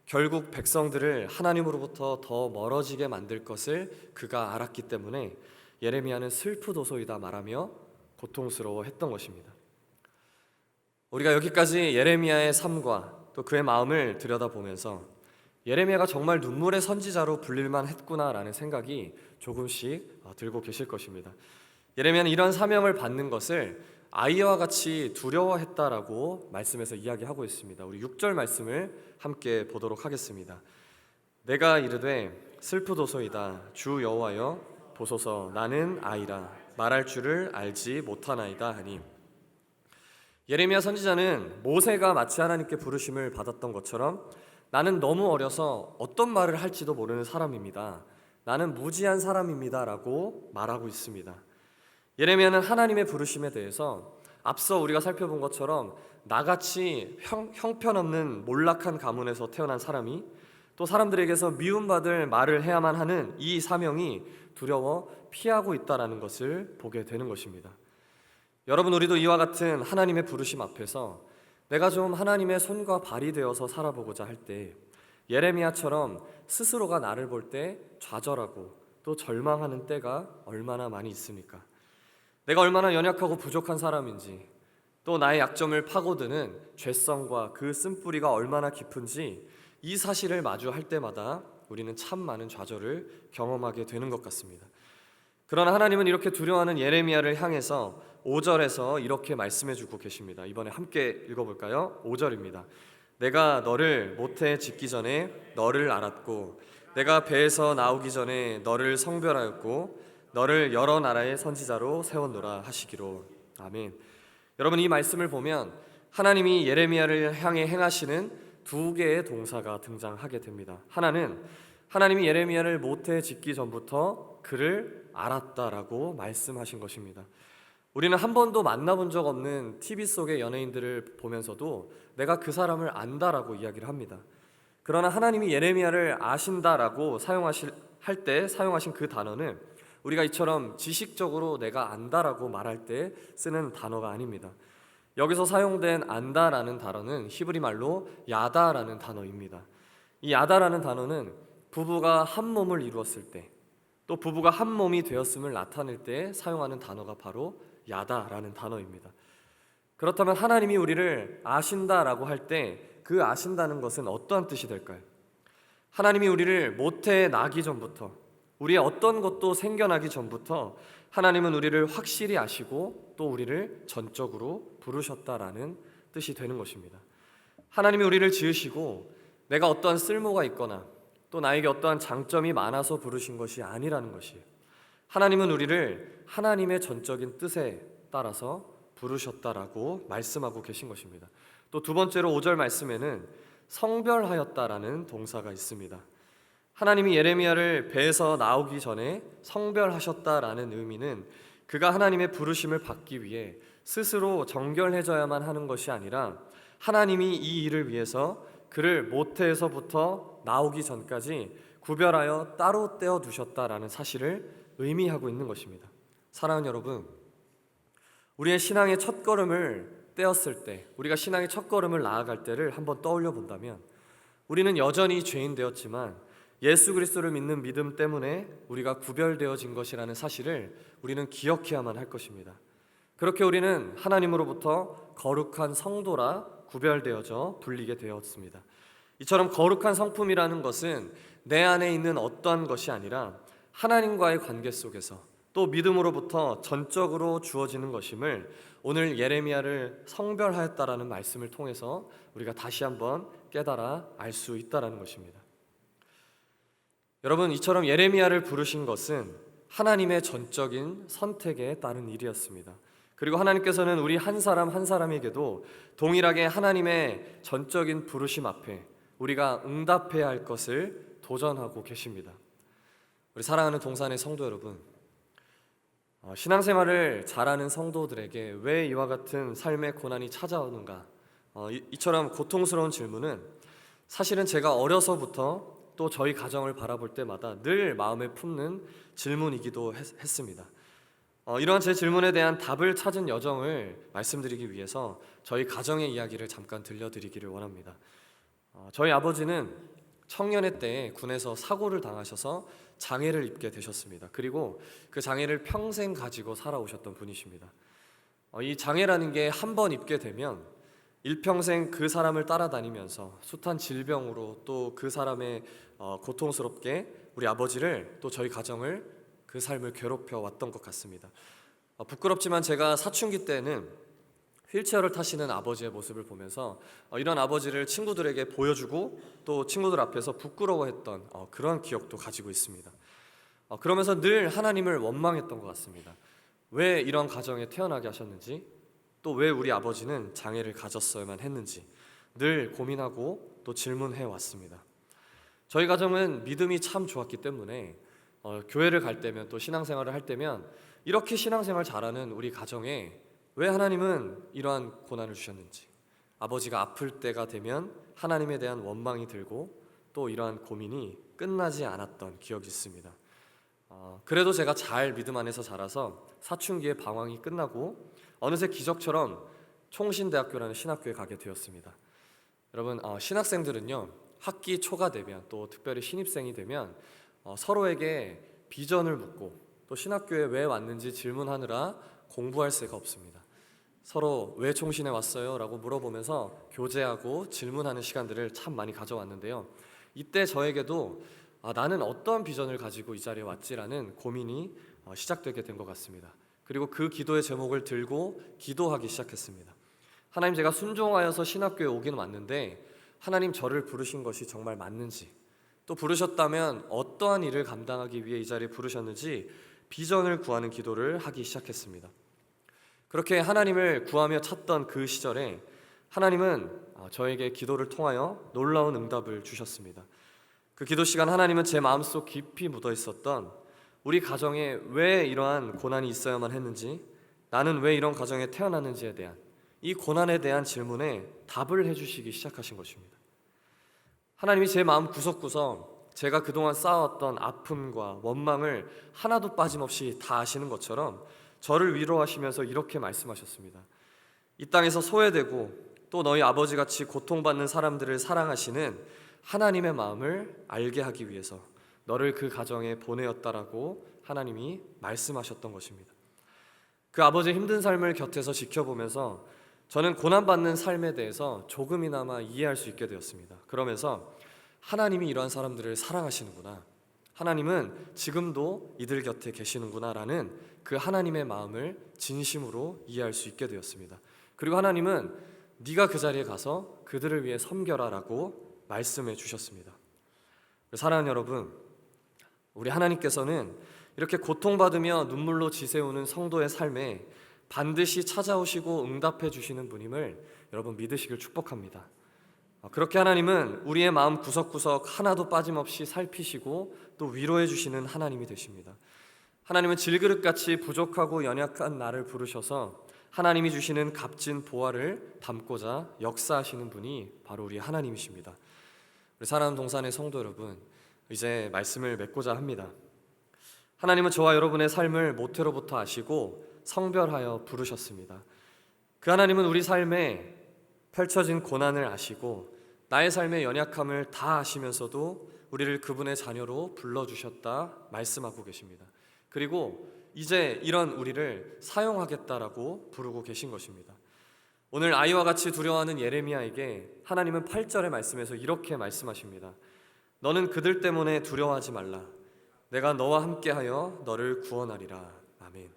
결국 백성들을 하나님으로부터 더 멀어지게 만들 것을 그가 알았기 때문에 예레미야는 슬프도소이다 말하며 고통스러워했던 것입니다. 우리가 여기까지 예레미야의 삶과 또 그의 마음을 들여다보면서 예레미야가 정말 눈물의 선지자로 불릴만 했구나라는 생각이 조금씩 들고 계실 것입니다. 예레미야는 이런 사명을 받는 것을 아이와 같이 두려워했다라고 말씀에서 이야기하고 있습니다. 우리 6절 말씀을 함께 보도록 하겠습니다. 내가 이르되 슬프도소이다 주 여호와여 보소서 나는 아이라 말할 줄을 알지 못하나이다 하니, 예레미야 선지자는 모세가 마치 하나님께 부르심을 받았던 것처럼 나는 너무 어려서 어떤 말을 할지도 모르는 사람입니다. 나는 무지한 사람입니다 라고 말하고 있습니다. 예레미야는 하나님의 부르심에 대해서 앞서 우리가 살펴본 것처럼 나같이 형편없는 몰락한 가문에서 태어난 사람이 또 사람들에게서 미움받을 말을 해야만 하는 이 사명이 두려워 피하고 있다는 것을 보게 되는 것입니다. 여러분, 우리도 이와 같은 하나님의 부르심 앞에서 내가 좀 하나님의 손과 발이 되어서 살아보고자 할 때 예레미야처럼 스스로가 나를 볼 때 좌절하고 또 절망하는 때가 얼마나 많이 있습니까? 내가 얼마나 연약하고 부족한 사람인지, 또 나의 약점을 파고드는 죄성과 그 쓴뿌리가 얼마나 깊은지 이 사실을 마주할 때마다 우리는 참 많은 좌절을 경험하게 되는 것 같습니다. 그러나 하나님은 이렇게 두려워하는 예레미야를 향해서 5절에서 이렇게 말씀해주고 계십니다. 이번에 함께 읽어볼까요? 5절입니다. 내가 너를 모태에 짓기 전에 너를 알았고 내가 배에서 나오기 전에 너를 성별하였고 너를 여러 나라의 선지자로 세웠노라 하시기로. 아멘. 여러분, 이 말씀을 보면 하나님이 예레미야를 향해 행하시는 두 개의 동사가 등장하게 됩니다. 하나는 하나님이 예레미야를 모태에 짓기 전부터 그를 알았다라고 말씀하신 것입니다. 우리는 한 번도 만나본 적 없는 TV 속의 연예인들을 보면서도 내가 그 사람을 안다라고 이야기를 합니다. 그러나 하나님이 예레미야를 아신다라고 할 때 사용하신 그 단어는 우리가 이처럼 지식적으로 내가 안다라고 말할 때 쓰는 단어가 아닙니다. 여기서 사용된 안다라는 단어는 히브리 말로 야다라는 단어입니다. 이 야다라는 단어는 부부가 한 몸을 이루었을 때, 또 부부가 한 몸이 되었음을 나타낼 때 사용하는 단어가 바로 야다라는 단어입니다. 그렇다면 하나님이 우리를 아신다라고 할 때 그 아신다는 것은 어떠한 뜻이 될까요? 하나님이 우리를 모태에 나기 전부터, 우리의 어떤 것도 생겨나기 전부터 하나님은 우리를 확실히 아시고 또 우리를 전적으로 부르셨다라는 뜻이 되는 것입니다. 하나님이 우리를 지으시고 내가 어떠한 쓸모가 있거나 또 나에게 어떠한 장점이 많아서 부르신 것이 아니라는 것이에요. 하나님은 우리를 하나님의 전적인 뜻에 따라서 부르셨다라고 말씀하고 계신 것입니다. 또 두 번째로 5절 말씀에는 성별하였다라는 동사가 있습니다. 하나님이 예레미야를 배에서 나오기 전에 성별하셨다라는 의미는 그가 하나님의 부르심을 받기 위해 스스로 정결해져야만 하는 것이 아니라 하나님이 이 일을 위해서 그를 모태에서부터 나오기 전까지 구별하여 따로 떼어 두셨다라는 사실을 의미하고 있는 것입니다. 사랑하는 여러분, 우리의 신앙의 첫걸음을 떼었을 때, 우리가 신앙의 첫걸음을 나아갈 때를 한번 떠올려 본다면 우리는 여전히 죄인 되었지만 예수 그리스도를 믿는 믿음 때문에 우리가 구별되어진 것이라는 사실을 우리는 기억해야만 할 것입니다. 그렇게 우리는 하나님으로부터 거룩한 성도라 구별되어져 불리게 되었습니다. 이처럼 거룩한 성품이라는 것은 내 안에 있는 어떠한 것이 아니라 하나님과의 관계 속에서 또 믿음으로부터 전적으로 주어지는 것임을 오늘 예레미야를 성별하였다라는 말씀을 통해서 우리가 다시 한번 깨달아 알 수 있다라는 것입니다. 여러분, 이처럼 예레미야를 부르신 것은 하나님의 전적인 선택에 따른 일이었습니다. 그리고 하나님께서는 우리 한 사람 한 사람에게도 동일하게 하나님의 전적인 부르심 앞에 우리가 응답해야 할 것을 도전하고 계십니다. 우리 사랑하는 동산의 성도 여러분, 신앙생활을 잘하는 성도들에게 왜 이와 같은 삶의 고난이 찾아오는가? 이처럼 고통스러운 질문은 사실은 제가 어려서부터 또 저희 가정을 바라볼 때마다 늘 마음에 품는 질문이기도 했습니다. 이러한 제 질문에 대한 답을 찾은 여정을 말씀드리기 위해서 저희 가정의 이야기를 잠깐 들려드리기를 원합니다. 저희 아버지는 청년의 때에 군에서 사고를 당하셔서 장애를 입게 되셨습니다. 그리고 그 장애를 평생 가지고 살아오셨던 분이십니다. 이 장애라는 게 한 번 입게 되면 일평생 그 사람을 따라다니면서 숱한 질병으로 또 그 사람의 고통스럽게 우리 아버지를 또 저희 가정을 그 삶을 괴롭혀 왔던 것 같습니다. 부끄럽지만 제가 사춘기 때는 휠체어를 타시는 아버지의 모습을 보면서 이런 아버지를 친구들에게 보여주고 또 친구들 앞에서 부끄러워했던 그런 기억도 가지고 있습니다. 그러면서 늘 하나님을 원망했던 것 같습니다. 왜 이런 가정에 태어나게 하셨는지, 또 왜 우리 아버지는 장애를 가졌어야만 했는지 늘 고민하고 또 질문해 왔습니다. 저희 가정은 믿음이 참 좋았기 때문에 교회를 갈 때면 또 신앙생활을 할 때면 이렇게 신앙생활 잘하는 우리 가정에 왜 하나님은 이러한 고난을 주셨는지, 아버지가 아플 때가 되면 하나님에 대한 원망이 들고 또 이러한 고민이 끝나지 않았던 기억이 있습니다. 그래도 제가 잘 믿음 안에서 자라서 사춘기의 방황이 끝나고 어느새 기적처럼 총신대학교라는 신학교에 가게 되었습니다. 여러분, 신학생들은요, 학기 초가 되면 또 특별히 신입생이 되면 서로에게 비전을 묻고 또 신학교에 왜 왔는지 질문하느라 공부할 새가 없습니다. 서로 왜 총신에 왔어요? 라고 물어보면서 교제하고 질문하는 시간들을 참 많이 가져왔는데요. 이때 저에게도 나는 어떤 비전을 가지고 이 자리에 왔지라는 고민이 시작되게 된 것 같습니다. 그리고 그 기도의 제목을 들고 기도하기 시작했습니다. 하나님, 제가 순종하여서 신학교에 오긴 왔는데 하나님 저를 부르신 것이 정말 맞는지, 또 부르셨다면 어떠한 일을 감당하기 위해 이 자리에 부르셨는지 비전을 구하는 기도를 하기 시작했습니다. 그렇게 하나님을 구하며 찾던 그 시절에 하나님은 저에게 기도를 통하여 놀라운 응답을 주셨습니다. 그 기도 시간 하나님은 제 마음속 깊이 묻어 있었던 우리 가정에 왜 이러한 고난이 있어야만 했는지, 나는 왜 이런 가정에 태어났는지에 대한 이 고난에 대한 질문에 답을 해주시기 시작하신 것입니다. 하나님이 제 마음 구석구석 제가 그동안 쌓아왔던 아픔과 원망을 하나도 빠짐없이 다 아시는 것처럼 저를 위로하시면서 이렇게 말씀하셨습니다. 이 땅에서 소외되고 또 너희 아버지같이 고통받는 사람들을 사랑하시는 하나님의 마음을 알게 하기 위해서 너를 그 가정에 보내었다라고 하나님이 말씀하셨던 것입니다. 그 아버지의 힘든 삶을 곁에서 지켜보면서 저는 고난받는 삶에 대해서 조금이나마 이해할 수 있게 되었습니다. 그러면서 하나님이 이러한 사람들을 사랑하시는구나, 하나님은 지금도 이들 곁에 계시는구나라는 그 하나님의 마음을 진심으로 이해할 수 있게 되었습니다. 그리고 하나님은 네가 그 자리에 가서 그들을 위해 섬겨라라고 말씀해 주셨습니다. 사랑하는 여러분, 우리 하나님께서는 이렇게 고통받으며 눈물로 지새우는 성도의 삶에 반드시 찾아오시고 응답해 주시는 분임을 여러분 믿으시길 축복합니다. 그렇게 하나님은 우리의 마음 구석구석 하나도 빠짐없이 살피시고 또 위로해 주시는 하나님이 되십니다. 하나님은 질그릇같이 부족하고 연약한 나를 부르셔서 하나님이 주시는 값진 보화를 담고자 역사하시는 분이 바로 우리 하나님이십니다. 우리 사랑하는 동산의 성도 여러분, 이제 말씀을 맺고자 합니다. 하나님은 저와 여러분의 삶을 모태로부터 아시고 성별하여 부르셨습니다. 그 하나님은 우리 삶에 펼쳐진 고난을 아시고 나의 삶의 연약함을 다 아시면서도 우리를 그분의 자녀로 불러주셨다 말씀하고 계십니다. 그리고 이제 이런 우리를 사용하겠다라고 부르고 계신 것입니다. 오늘 아이와 같이 두려워하는 예레미야에게 하나님은 8절의 말씀에서 이렇게 말씀하십니다. 너는 그들 때문에 두려워하지 말라. 내가 너와 함께하여 너를 구원하리라. 아멘.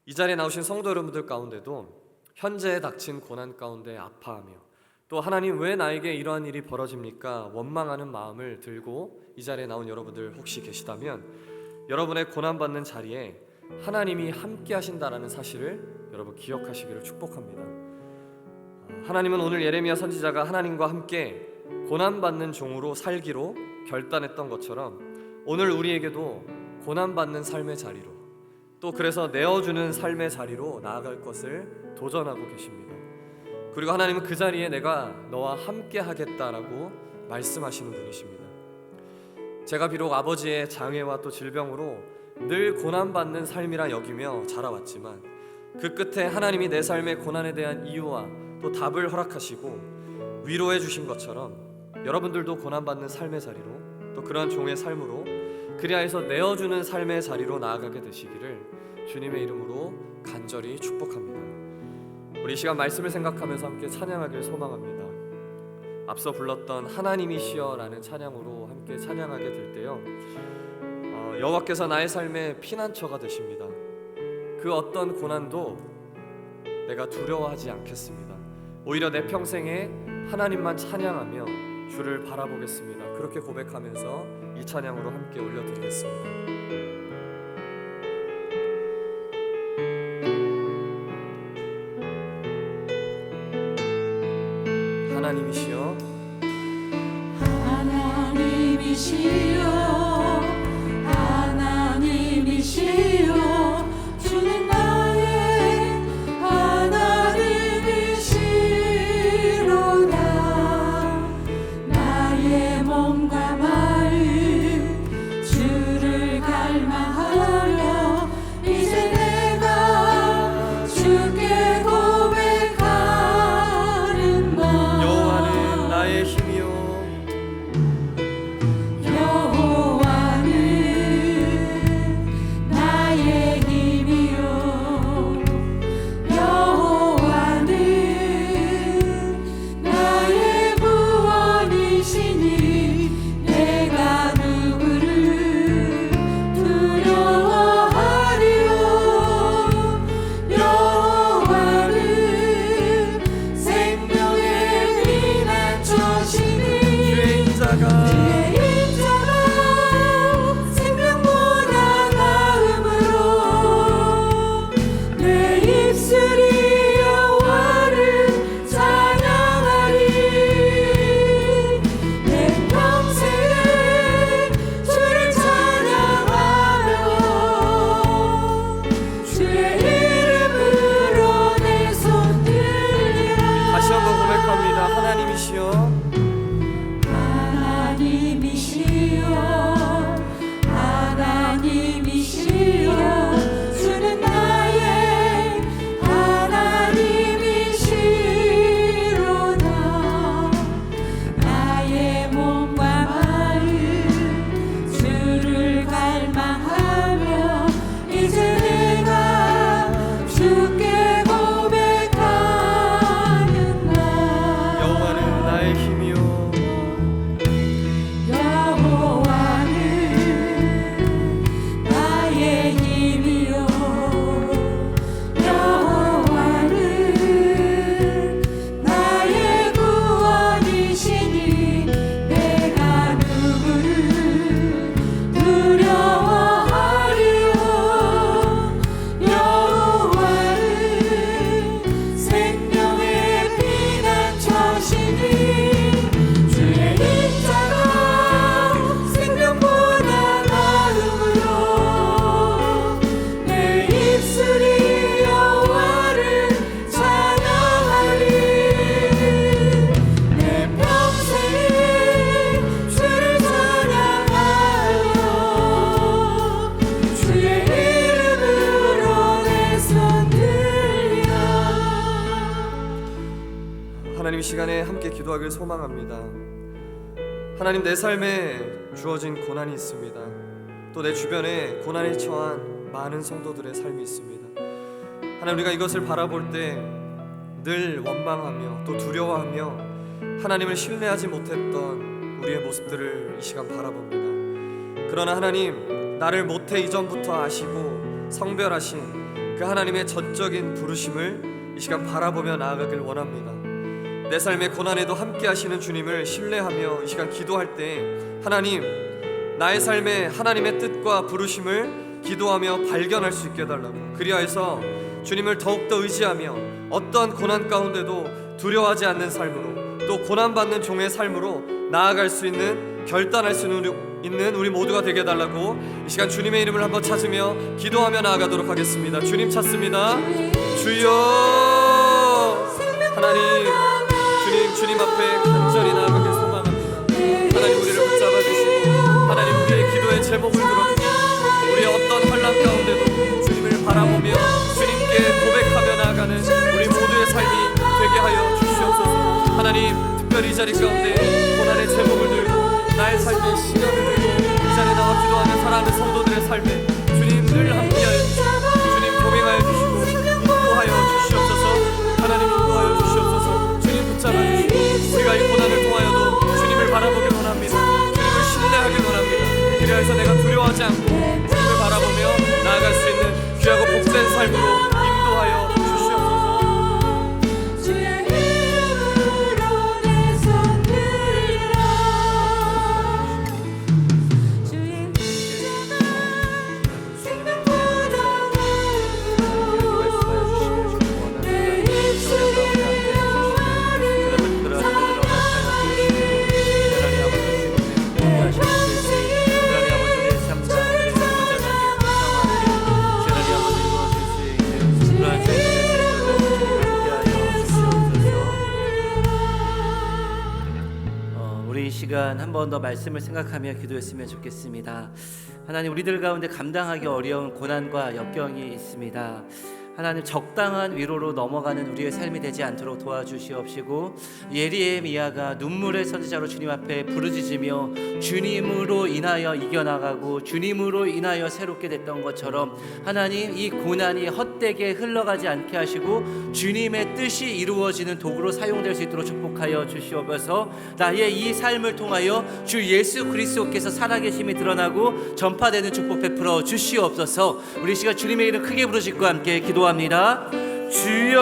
이 자리에 나오신 성도 여러분들 가운데도 현재에 닥친 고난 가운데 아파하며 또 하나님 왜 나에게 이러한 일이 벌어집니까? 원망하는 마음을 들고 이 자리에 나온 여러분들 혹시 계시다면 여러분의 고난받는 자리에 하나님이 함께 하신다라는 사실을 여러분 기억하시기를 축복합니다. 하나님은 오늘 예레미야 선지자가 하나님과 함께 고난받는 종으로 살기로 결단했던 것처럼 오늘 우리에게도 고난받는 삶의 자리로 또 그래서 내어주는 삶의 자리로 나아갈 것을 도전하고 계십니다. 그리고 하나님은 그 자리에 내가 너와 함께 하겠다라고 말씀하시는 분이십니다. 제가 비록 아버지의 장애와 또 질병으로 늘 고난받는 삶이라 여기며 자라왔지만 그 끝에 하나님이 내 삶의 고난에 대한 이유와 또 답을 허락하시고 위로해 주신 것처럼 여러분들도 고난받는 삶의 자리로 또 그러한 종의 삶으로 그리하여서 내어주는 삶의 자리로 나아가게 되시기를 주님의 이름으로 간절히 축복합니다. 우리 이 시간 말씀을 생각하면서 함께 찬양하길 소망합니다. 앞서 불렀던 하나님이시여라는 찬양으로 함께 찬양하게 될 때요, 여호와께서 나의 삶의 피난처가 되십니다. 그 어떤 고난도 내가 두려워하지 않겠습니다. 오히려 내 평생에 하나님만 찬양하며 주를 바라보겠습니다. 그렇게 고백하면서 이 찬양으로 함께 올려드리겠습니다. 하나님이시여, 하나님이시여, 하나님이시여, 주는 나의 하나님이시로다. 나의 몸과 마음 주를 갈망하며 이제 내가 주께 고백하는 것. 여호와는 나의 힘이요, 여호와는 하나님, 이 시간에 함께 기도하길 소망합니다. 하나님, 내 삶에 주어진 고난이 있습니다. 또 내 주변에 고난에 처한 많은 성도들의 삶이 있습니다. 하나님, 우리가 이것을 바라볼 때 늘 원망하며 또 두려워하며 하나님을 신뢰하지 못했던 우리의 모습들을 이 시간 바라봅니다. 그러나 하나님, 나를 모태 이전부터 아시고 성별하신 그 하나님의 전적인 부르심을 이 시간 바라보며 나아가길 원합니다. 내 삶의 고난에도 함께 하시는 주님을 신뢰하며 이 시간 기도할 때 하나님, 나의 삶에 하나님의 뜻과 부르심을 기도하며 발견할 수 있게 해달라고, 그리하여서 주님을 더욱더 의지하며 어떠한 고난 가운데도 두려워하지 않는 삶으로, 또 고난받는 종의 삶으로 나아갈 수 있는, 결단할 수 있는 우리 모두가 되게 해달라고 이 시간 주님의 이름을 한번 찾으며 기도하며 나아가도록 하겠습니다. 주님 찾습니다. 주여 하나님, 주님 앞에 간절히 나아가길 소망합니다. 하나님, 우리를 붙잡아 주시고 하나님, 우리의 기도의 제목을 들어주시고 우리의 어떤 환난 가운데도 주님을 바라보며 주님께 고백하며 나아가는 우리 모두의 삶이 되게 하여 주시옵소서. 하나님, 특별히 이 자리 가운데 고난의 제목을 들고 나의 삶의 시련을 들고 이 자리에 나와 기도하며 살아가는 성도들의 삶에 주님 늘 함께하여 주시고 주님 동행하여 주시고 인도하여 주시옵소서. 하나님, 인도하여 주시옵소서. 주님 붙잡아 주시고 우리가 이 고난을 통하여도 주님을 바라보길 원합니다. 주님을 신뢰하길 원합니다. 그리하여서 내가 두려워하지 않고 주님을 바라보며 나아갈 수 있는 귀하고 복된 삶으로 인도하여 주시옵소서. 주의 이름으로 내 손 들라. 주의 생명보다 내 입술이 우리 이 시간 한 번 더 말씀을 생각하며 기도했으면 좋겠습니다. 하나님, 우리들 가운데 감당하기 어려운 고난과 역경이 있습니다. 하나님, 적당한 위로로 넘어가는 우리의 삶이 되지 않도록 도와주시옵시고 예리미야가 눈물의 선지자로 주님 앞에 부르짖으며 주님으로 인하여 이겨나가고 주님으로 인하여 새롭게 됐던 것처럼 하나님, 이 고난이 헛되게 흘러가지 않게 하시고 주님의 뜻이 이루어지는 도구로 사용될 수 있도록 축복하여 주시옵소서. 나의 이 삶을 통하여 주 예수 그리스도께서 살아계심이 드러나고 전파되는 축복 베풀어 주시옵소서. 우리 시간 주님의 이름 크게 부르짖고 함께 기도합니다. 주여,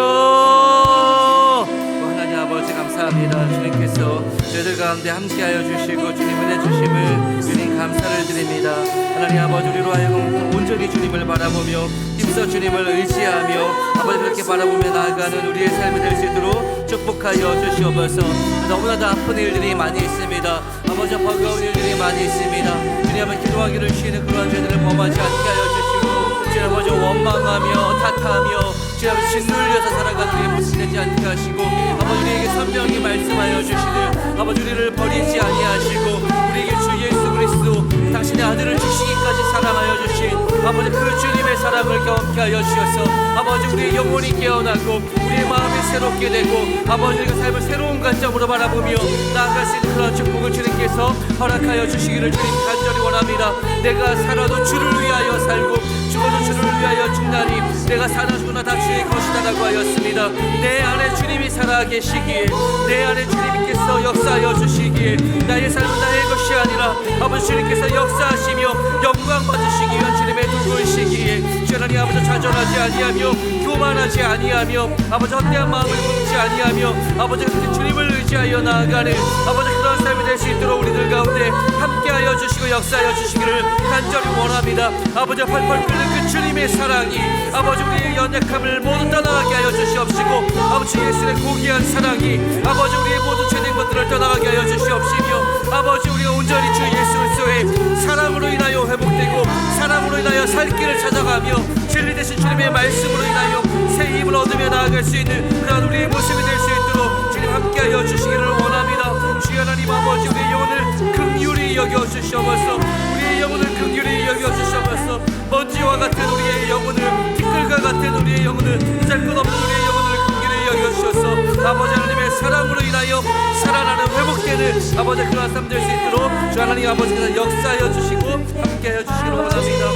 하나님 아버지 감사합니다. 주님께서 저희들 가운데 함께하여 주시고 주님 은혜 주심을 주님 감사를 드립니다. 하나님 아버지, 우리로 하여금 온전히 주님을 바라보며 힘써 주님을 의지하며 아버지 그렇게 바라보며 나아가는 우리의 삶이 될 수 있도록 축복하여 주시옵소서. 너무나도 아픈 일들이 많이 있습니다. 아버지, 버거운 일들이 많이 있습니다. 주님 앞에 기도하기를 쉬는 그러한 죄들을 범하지 않게 하여 주시고 주님 아버지, 원망하며 탓하며 주님 아버지 짓눌려서 살아가는 우리의 모습이 되지 않게 하시고 아버지, 우리에게 선명히 말씀하여 주시는 아버지, 우리를 버리지 아니하시고 우리에게 주 예수 그리스도 당신의 아들을 주시기까지 사랑하여 주신 아버지, 그 주님의 사랑을 경험케 하여 주셔서 아버지, 우리의 영혼이 깨어나고 우리의 마음이 새롭게 되고 아버지, 그 삶을 새로운 관점으로 바라보며 나아갈 수 있는 그런 축복을 주님께서 허락하여 주시기를 주님 간절히 원합니다. 내가 살아도 주를 위하여 살고 죽어도 주를 위하여 죽나니 내가 사나 죽으나 다 주의 것이다라고 하였습니다. 내 안에 주님이 살아계시기에, 내 안에 주님께서 역사하여 주시기에 나의 삶은 나의 것이 아니라 아버지 주님께서 역사하시며 영광 받으시기 위한 주님의 도구이시기에 주 하나님 아버지, 좌절하지 아니하며 교만하지 아니하며 아버지 헛되한 마음을 품지 아니하며 아버지 그렇게 주님을 의지하여 나아가는 아버지 그런 삶이 될 수 있도록 우리들 가운데 함께하여 주시고 역사하여 주시기를 간절히 원합니다. 아버지, 펄펄 끓는 그 주님의 사랑이 아버지 우리의 연약함을 모두 떠나가게 하여 주시옵시고 아버지 예수의 고귀한 사랑이 아버지 우리의 모든 죄된 것들을 떠나가게 하여 주시옵시며 아버지, 우리가 온전히 주 예수 그리스도의 사랑으로 인하여 회복되고 사랑으로 인하여 살 길을 찾아가며 진리 되신 주님의 말씀으로 인하여 새 힘을 얻으며 나아갈 수 있는 그런 우리의 모습이 될 수 있도록 주님 함께하여 주시기를 원합니다. 주여 하나님 아버지, 우리의 영혼을 긍휼히 여겨 주시옵소서. 우리의 영혼을 긍휼히 여겨 주시옵소서. 먼지와 같은 우리의 영혼을, 티끌과 같은 우리의 영혼을, 짤 것 없는 우리의 영혼을 긍휼히 여겨 주셔서 아버지 하나님의 사랑으로 인하여 살아나는 회복되는 아버지 그런 삶 될 수 있도록 주 하나님 아버지께서 역사하여 주시고 함께하여 주시기를 원합니다.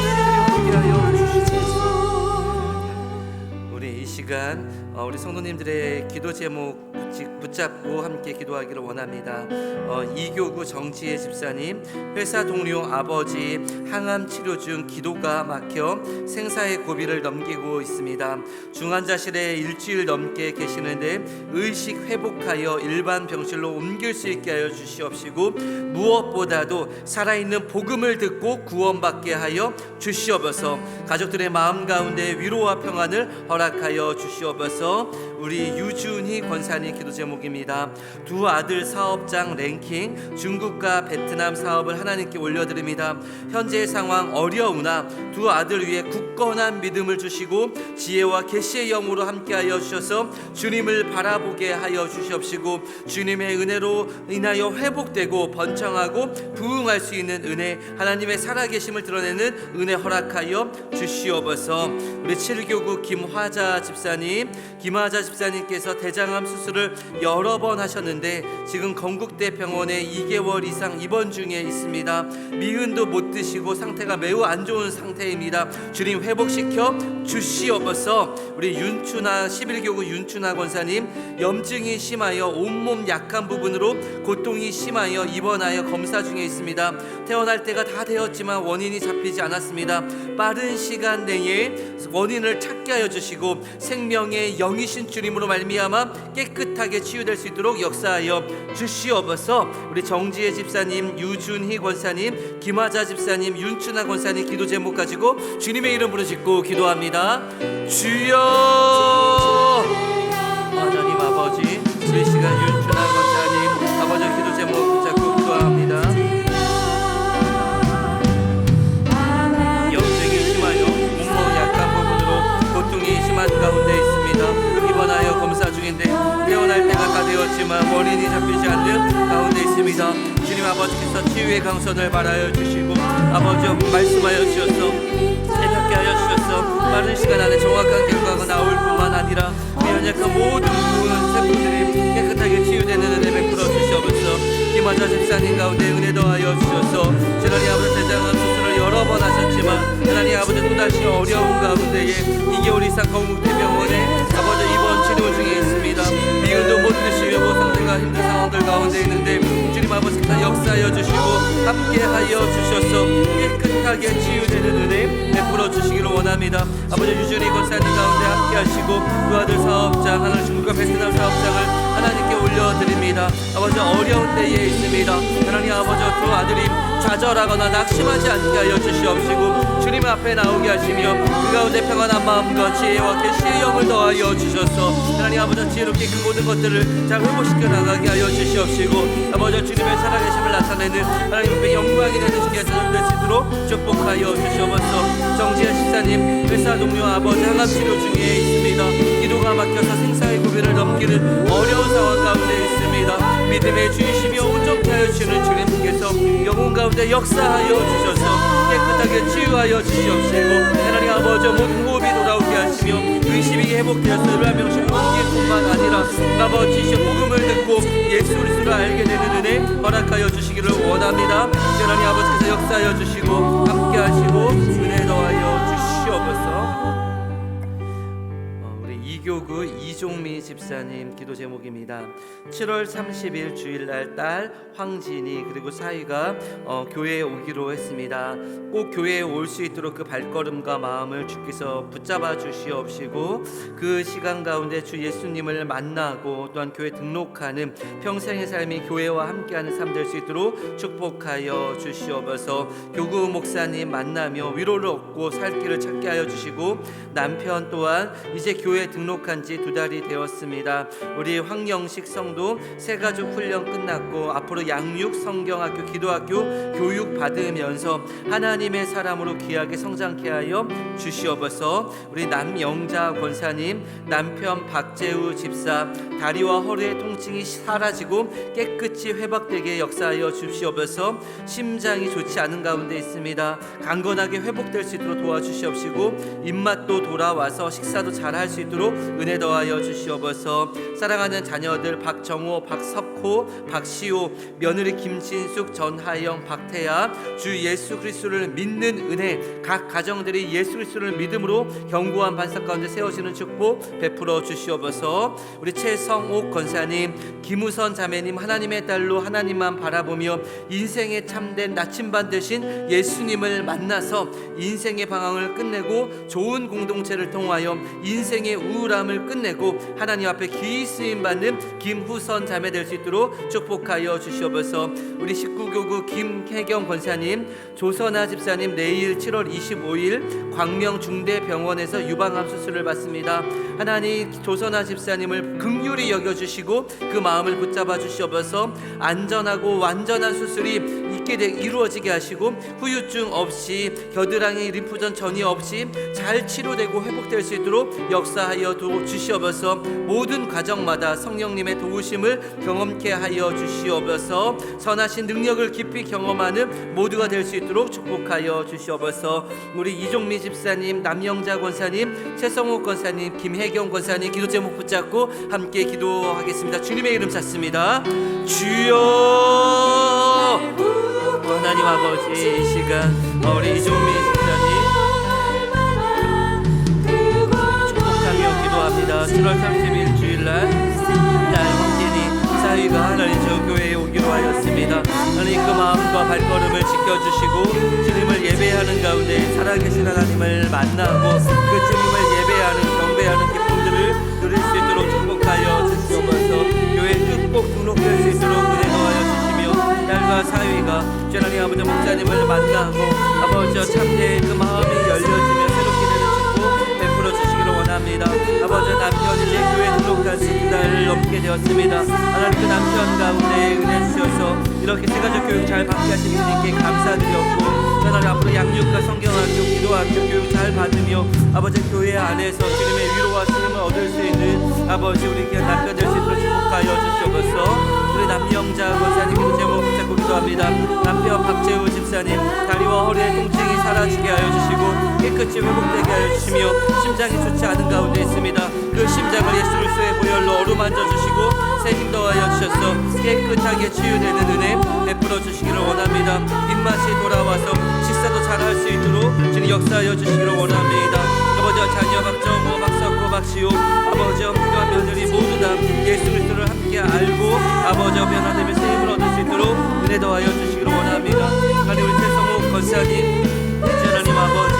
함께하여 주시옵소서. 우리 이 시간 우리 성도님들의 기도 제목 붙잡고 함께 기도하기를 원합니다. 이교구 정지혜 집사님, 회사 동료 아버지 항암 치료 중 기도가 막혀 생사의 고비를 넘기고 있습니다. 중환자실에 일주일 넘게 계시는데 의식 회복하여 일반 병실로 옮길 수 있게 하여 주시옵시고 무엇보다도 살아있는 복음을 듣고 구원받게 하여 주시옵소서. 가족들의 마음 가운데 위로와 평안을 허락하여 주시옵소서. 우리 유준희 권사님 기도 제목입니다. 두 아들 사업장 랭킹 중국과 베트남 사업을 하나님께 올려드립니다. 현재의 상황 어려우나 두 아들 위해 굳건한 믿음을 주시고 지혜와 계시의 영으로 함께하여 주셔서 주님을 바라보게 하여 주시옵시고 주님의 은혜로 인하여 회복되고 번창하고 부흥할 수 있는 은혜, 하나님의 살아계심을 드러내는 은혜 허락하여 주시옵소서. 우리 7교구 김화자 집사님께서 대장암 수술을 여러 번 하셨는데 지금 건국대 병원에 2개월 이상 입원 중에 있습니다. 미은도 못 드시고 상태가 매우 안 좋은 상태입니다. 주님 회복시켜 주시옵소서. 우리 11교구 윤춘아 권사님, 염증이 심하여 온몸 약한 부분으로 고통이 심하여 입원하여 검사 중에 있습니다. 태어날 때가 다 되었지만 원인이 잡히지 않았습니다. 빠른 시간 내에 원인을 찾게 하여 주시고 생명의 영이신 주님으로 말미암아 깨끗하게 치유될 수 있도록 역사하여 주시옵소서. 우리 정지혜 집사님, 유준희 권사님, 김화자 집사님, 윤춘아 권사님 기도 제목 가지고 주님의 이름 부르짖고 기도합니다. 주여. 하나님 아버지, 우리 시간 윤춘아 권사님 아버지 기도 제목 붙잡고 기도합니다. 염증이 심하여 온몸 약한 부분으로 고통이 심한 가운데 있습니다. 입원하여 검사 중인데 태어날 때가 다 되었지만 원인이 잡히지 않는 가운데 있습니다. 주님 아버지께서 치유의 강선을 바라여 주시고 아버지 말씀하여 주셔서 새롭게 하여 주셔서 빠른 시간 안에 정확한 결과가 나올 뿐만 아니라 우리 연약한 모든 세포들이 깨끗하게 치유되는 은혜 베풀어 주시옵소서. 김화자 집사님 가운데 은혜 더하여 주셔서 하나님 아버지 대장암 수술을 여러 번 하셨지만 하나님 아버지 또다시 어려운 가운데에 2개월 이상 건국대병원에 아버지 입원 치료 중에 있습니다. 미은도 못 드시고 상태가 힘든 상황들 가운데 있는데 주님 아버지께서 역사하여 주시고 함께하여 주셔서 깨끗하게 치유되는 은혜 베풀어 주시기를 원합니다. 아버지 유준희 권사님 가운데 함께하시고 두 아들 사업장, 하나님 중국과 베트남 사업장을 하나님께 올려드립니다. 아버지 어려운 때에 있습니다. 하나님 아버지 두 아들이 좌절하거나 낙심하지 않게 하여 주시옵시고 주님 앞에 나오게 하시며 그 가운데 평안한 마음과 지혜와 계시의 영을 더하여 주셔서 하나님 아버지 지혜롭게 그 모든 것들을 잘 회복시켜 나가게 하여 주시옵시고 아버지 주님의 살아계심을 나타내는 하나님 앞에 영광이 되는 주께 될 수 있도록 축복하여 주시옵소서. 정지혜 집사님, 회사 동료 아버지 항암 치료 중에 있습니다. 기도가 막혀서 생사의 고비를 넘기는 어려운 상황 가운데 있습니다. 믿음의 주이시며 온전케 하여 주시는 주님께서 영혼 가운데 역사하여 주셔서 깨끗하게 치유하여 주시옵시고 하나님 아버지 모든 호흡이 돌아오게 하시며 의심이 회복되어서 한 명씩 옮길 뿐만 아니라 아버지 복음을 듣고 예수 그리스도를 알게 되는 은혜 허락하여 주시기를 원합니다. 하나님 아버지께서 역사하여 주시고 함께 하시고 은혜 더하여 주시옵소서. 이교구 이종미 집사님 기도 제목입니다. 7월 30일 주일날 딸 황진이 그리고 사위가 교회에 오기로 했습니다. 꼭 교회에 올 수 있도록 그 발걸음과 마음을 주께서 붙잡아 주시옵시고 그 시간 가운데 주 예수님을 만나고 또한 교회 등록하는 평생의 삶이 교회와 함께하는 삶 될 수 있도록 축복하여 주시옵소서. 교구 목사님 만나며 위로를 얻고 살 길을 찾게 하여 주시고 남편 또한 이제 교회 등록한 지 2달이 되었습니다. 우리 황영식 성도 새가족 훈련 끝났고 앞으로 양육 성경학교 기도학교 교육 받으면서 하나님의 사람으로 귀하게 성장케 하여 주시옵소서. 우리 남영자 권사님 남편 박재우 집사 다리와 허리의 통증이 사라지고 깨끗이 회복되게 역사하여 주시옵소서. 심장이 좋지 않은 가운데 있습니다. 강건하게 회복될 수 있도록 도와주시옵시고 입맛도 돌아와서 식사도 잘 할 수 있도록 은혜 더하여 주시옵소서. 사랑하는 자녀들 박정호, 박석호, 박시호, 며느리 김진숙, 전하영, 박태아, 주 예수 그리스도를 믿는 은혜, 각 가정들이 예수 그리스도를 믿음으로 견고한 반석 가운데 세워지는 축복 베풀어 주시옵소서. 우리 최성옥 권사님, 김우선 자매님, 하나님의 딸로 하나님만 바라보며 인생의 참된 나침반 되신 예수님을 만나서 인생의 방황을 끝내고 좋은 공동체를 통하여 인생의 우울함을 끝내고 하나님 앞에 기이 쓰임 받는 김후선 자매 될 수 있도록 축복하여 주시옵소서. 우리 19교구 김혜경 권사님, 조선아 집사님 내일 7월 25일 광명중대병원에서 유방암 수술을 받습니다. 하나님 조선아 집사님을 긍휼히 여겨주시고 그 마음을 붙잡아 주시옵소서. 안전하고 완전한 수술이 이루어지게 하시고 후유증 없이 겨드랑이 림프전 전이 없이 잘 치료되고 회복될 수 있도록 역사하여 주시옵소서. 모든 과정마다 성령님의 도우심을 경험케 하여 주시옵소서. 선하신 능력을 깊이 경험하는 모두가 될 수 있도록 축복하여 주시옵소서. 우리 이종미 집사님, 남영자 권사님, 최성욱 권사님, 김혜경 권사님 기도 제목 붙잡고 함께 기도하겠습니다. 주님의 이름 찾습니다. 주여, 하나님 아버지, 이 시간 우리 이종미 집사님 축복하며 기도합니다. 7월 30일 주일날 딸 황진이 사위가 하나님 저 교회에 오기로 하였습니다. 하나님 그 마음과 발걸음을 지켜주시고 주님을 예배하는 가운데 살아계신 하나님을 만나고 그 주님을 예배하는 경배하는 기쁨들을 누릴 수 있도록 축복하여 주시옵소서. 교회 꼭 등록될 수 있도록 은혜 더하여 주시며 딸과 사위가 하나님 아버지 목사님을 만나고 아버지 참된 그 마음이 열려지며 새롭게 되는 축복 베풀어 주시기를 원합니다. 아버지 남편이 제 교회 등록한 지 2달 넘게 되었습니다. 하나님 그 남편 가운데 은혜 주셔서 이렇게 세가족 교육 잘 받게 하신 주님께 감사드렸고 하나님 앞으로 양육과 성경학교, 기도학교 교육 잘 받으며 아버지 교회 안에서 주님의 위로와 쓰임을 얻을 수 있는 아버지 우리 귀한 남편 될 수 있도록 축복하여 주시옵소서. 우리 남영자 권사님 기도 제목 붙잡고 기도합니다. 남편 박재우 집사님 다리와 허리의 통증이 사라지게 하여 주시고 깨끗이 회복되게 하여 주시며 심장이 좋지 않은 가운데 있습니다. 그 심장을 예수 그리스도의 보혈로 어루만져 주시고 새힘 더하여 주셔서 깨끗하게 치유되는 은혜 베풀어 주시기를 원합니다. 입맛이 돌아와서 식사도 잘 할 수 있도록 주님 역사하여 주시기를 원합니다. 아버지와 자녀 박정호, 박석호, 박시호 아버지와 부가 며느리 모두 다 예수 그리스도를 함께 알고 아버지와 변화되며 세임을 얻을 수 있도록 은혜 더하여 주시기를 원합니다. 하나님 우리 최성욱 권사님, 하나님 아버지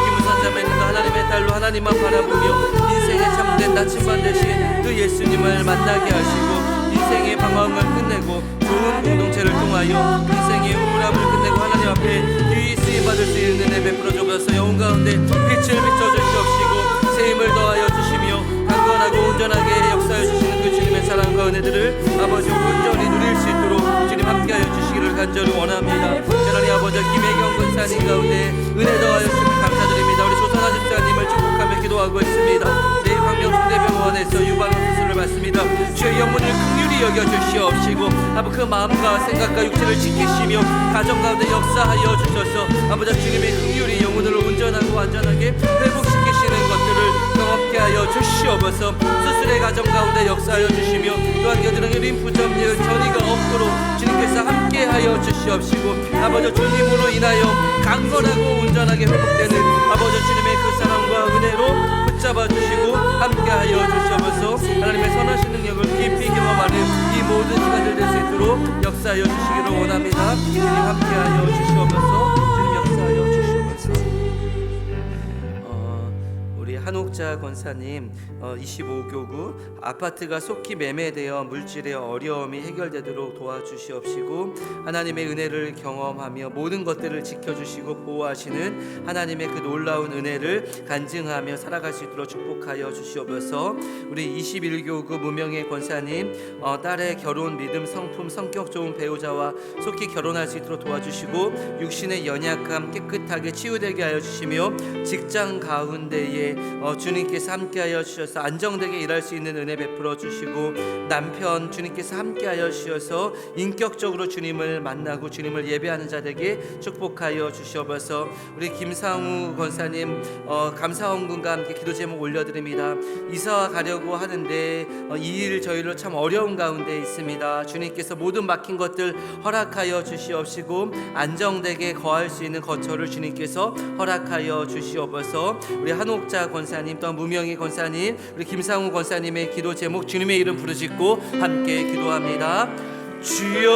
김우선 자매님과 하나님의 딸로 하나님만 바라보며 인생의 참된 나침반 되신 그 예수님을 만나게 하시고 인생의 방황을 끝내고 좋은 공동체를 통하여 인생의 우울함을 끝내고 하나님 앞에 귀히 쓰임받을 수 있는 은혜 베풀어 주옵소서. 영혼 가운데 빛을 비춰주시옵시고 세임을 더하여 주시며 강건하고 온전하게 역사해 주시는 그 주님의 사랑과 은혜들을 아버지 온전히 누릴 수 있도록 주님 함께하여 주시기를 간절히 원합니다. 하나님 아버지 김혜경 권사님 가운데 은혜 더하여 주시면 감사드립니다. 우리 조선아 집사님을 축복하며 기도하고 있습니다. 내일 광명중대병원에서 유방암 수술을 받습니다. 주의 영혼을 긍휼히 여겨 주시옵시고 아버지 그 마음과 생각과 육체를 지키시며 가정 가운데 역사하여 주셔서 아버지 주님의 긍휼히 영혼을 온전하고 완전하게 회복시키시는 것들을 경험케 하여 주시옵소서. 수술의 가정 가운데 역사하여 주시며 또한 겨드랑이 림프전 전이가 없도록 주님께서 함께하여 주시옵시고 아버지 주님으로 인하여 강건하고 온전하게 회복되는 아버지 주님의 그 사랑과 은혜로 붙잡아 주시고 함께하여 주시옵소서. 하나님의 선하신 능력을 깊이 경험하는 이 모든 시간들 될 수 있도록 역사하여 주시기를 원합니다. 주님 함께하여 주시옵소서. 주님 역사하여 주시옵소서. 우리 한옥자 권사님 25교구 아파트가 속히 매매되어 물질의 어려움이 해결되도록 도와주시옵시고 하나님의 은혜를 경험하며 모든 것들을 지켜주시고 보호하시는 하나님의 그 놀라운 은혜를 간증하며 살아갈 수 있도록 축복하여 주시옵소서. 우리 21교구 무명의 권사님 딸의 결혼, 믿음, 성품, 성격 좋은 배우자와 속히 결혼할 수 있도록 도와주시고 육신의 연약함 깨끗하게 치유되게 하여 주시며 직장 가운데에 주님께서 함께하여 주셔서 안정되게 일할 수 있는 은혜 베풀어 주시고, 남편 주님께서 함께하여 주셔서 인격적으로 주님을 만나고 주님을 예배하는 자들에게 축복하여 주시옵소서. 우리 김상우 권사님 감사원금과 함께 기도 제목 올려드립니다. 이사 가려고 하는데 이 일 저희로 참 어려운 가운데 있습니다. 주님께서 모든 막힌 것들 허락하여 주시옵시고 안정되게 거할 수 있는 거처를 주님께서 허락하여 주시옵소서. 우리 한옥자 권사님, 또 무명희 권사님, 우리 김상우 권사님의 기도 제목 주님의 이름 부르짖고 함께 기도합니다. 주여,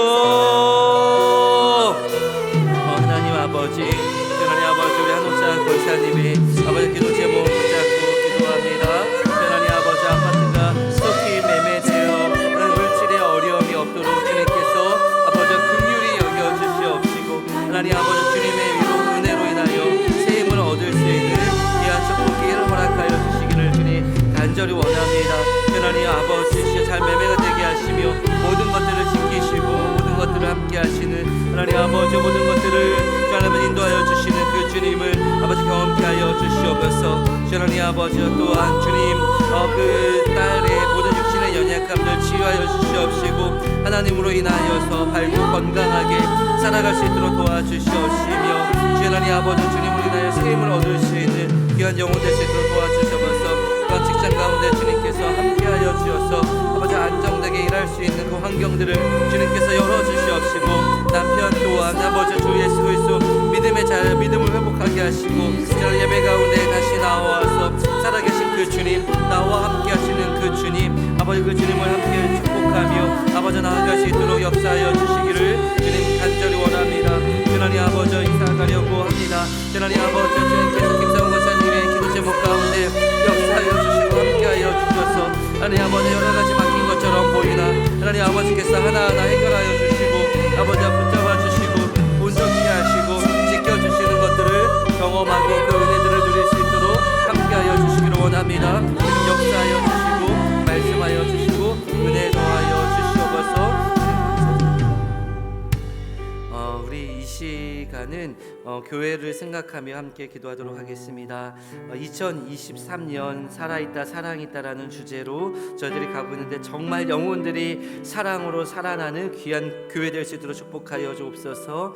하나님 아버지, 하나님 아버지, 우리 한옥자 권사님의 아버지 기도 제목 붙잡고 기도합니다. 하나님 아버지, 아파트가 속히 매매되어 물질의 어려움이 없도록 주님께서 아버지 긍휼히 여겨 주시옵시고, 하나님 아버지 주님의 위로 은혜로 인하여 새 힘을 얻을 수 있는 귀한 축복기를 허락하여 주시기를 주님 간절히 원합니다. 하나님 아버지, 잘 매매가 되게 하시며 모든 것들을 지키시고 모든 것들을 함께 하시는 하나님 아버지, 모든 것들을 하나님 인도하여 주시는 그 주님을 아버지 경험케 하여 주시옵소서. 하나님 아버지, 또한 주님 그 딸의 모든 육신의 연약함들 치유하여 주시옵시고 하나님으로 인하여서 밝고 건강하게 살아갈 수 있도록 도와주시옵시며, 하나님 아버지 주님으로 인하여 새 힘을 얻을 수 있는 귀한 영혼 될 수 있도록 도와주셔서 또한 직장 가운데 주님께서 함께하여 주셔서 아버지 안정되게 일할 수 있는 그 환경들을 주님께서 열어주시옵시고, 남편 또한 아버지 주 예수 그리스도 믿음을 회복하게 하시고 저는 예배 가운데 다시 나와서 살아계신 그 주님, 나와 함께 하시는 그 주님, 아버지 그 주님을 함께 축복하며 아버지 나아갈 수 있도록 역사하여 주시기를 주님 간절히 원합니다. 하나님 아버지, 이사 가려고 합니다. 하나님 아버지, 주님께서 김상우 권사님의 기도 제목 가운데 역사하여 주시고 함께하여 주셔서 하나님 아버지 여러 가지 막힌 것처럼 보이나 하나님 아버지께서 하나하나 해결하여 주시고 아버지 붙잡아 주시고 온전케 하시고 지켜주시는 것들을 경험하고 그 은혜들을 누릴 수 있도록 함께하여 주시기를 원합니다. 역사하여 주시고 말씀하여 주시고 은혜 더하여 주시옵소서. 우리 이 시간은 교회를 생각하며 함께 기도하도록 하겠습니다. 2023년 살아있다 사랑있다라는 주제로 저희들이 가고 있는데, 정말 영혼들이 사랑으로 살아나는 귀한 교회 될 수 있도록 축복하여 주옵소서.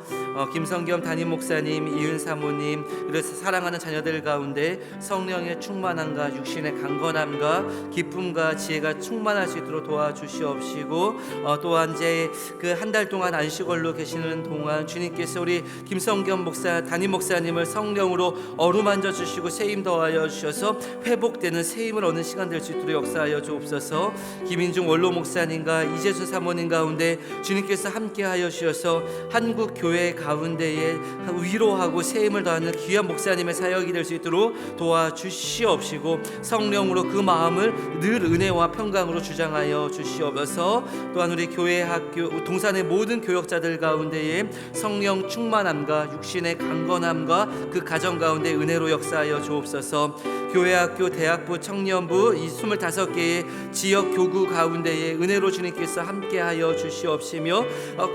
김성겸 담임 목사님, 이은 사모님, 그래서 사랑하는 자녀들 가운데 성령의 충만함과 육신의 강건함과 기쁨과 지혜가 충만할 수 있도록 도와주시옵시고, 또한 이제 그 한 달 동안 안식월로 계시는 동안 주님께서 우리 김성겸 목사 담임 목사님을 성령으로 어루만져 주시고 세임 더하여 주셔서 회복되는 세임을 얻는 시간 될 수 있도록 역사하여 주옵소서. 김인중 원로 목사님과 이재수 사모님 가운데 주님께서 함께하여 주셔서 한국 교회 가운데에 위로하고 세임을 더하는 귀한 목사님의 사역이 될 수 있도록 도와주시옵시고, 성령으로 그 마음을 늘 은혜와 평강으로 주장하여 주시옵소서. 또한 우리 교회 학교 동산의 모든 교역자들 가운데에 성령 충만함과 육신의 강건함과 그 가정 가운데 은혜로 역사하여 주옵소서. 교회 학교 대학부 청년부 이 25개의 지역 교구 가운데에 은혜로 주님께서 함께하여 주시옵시며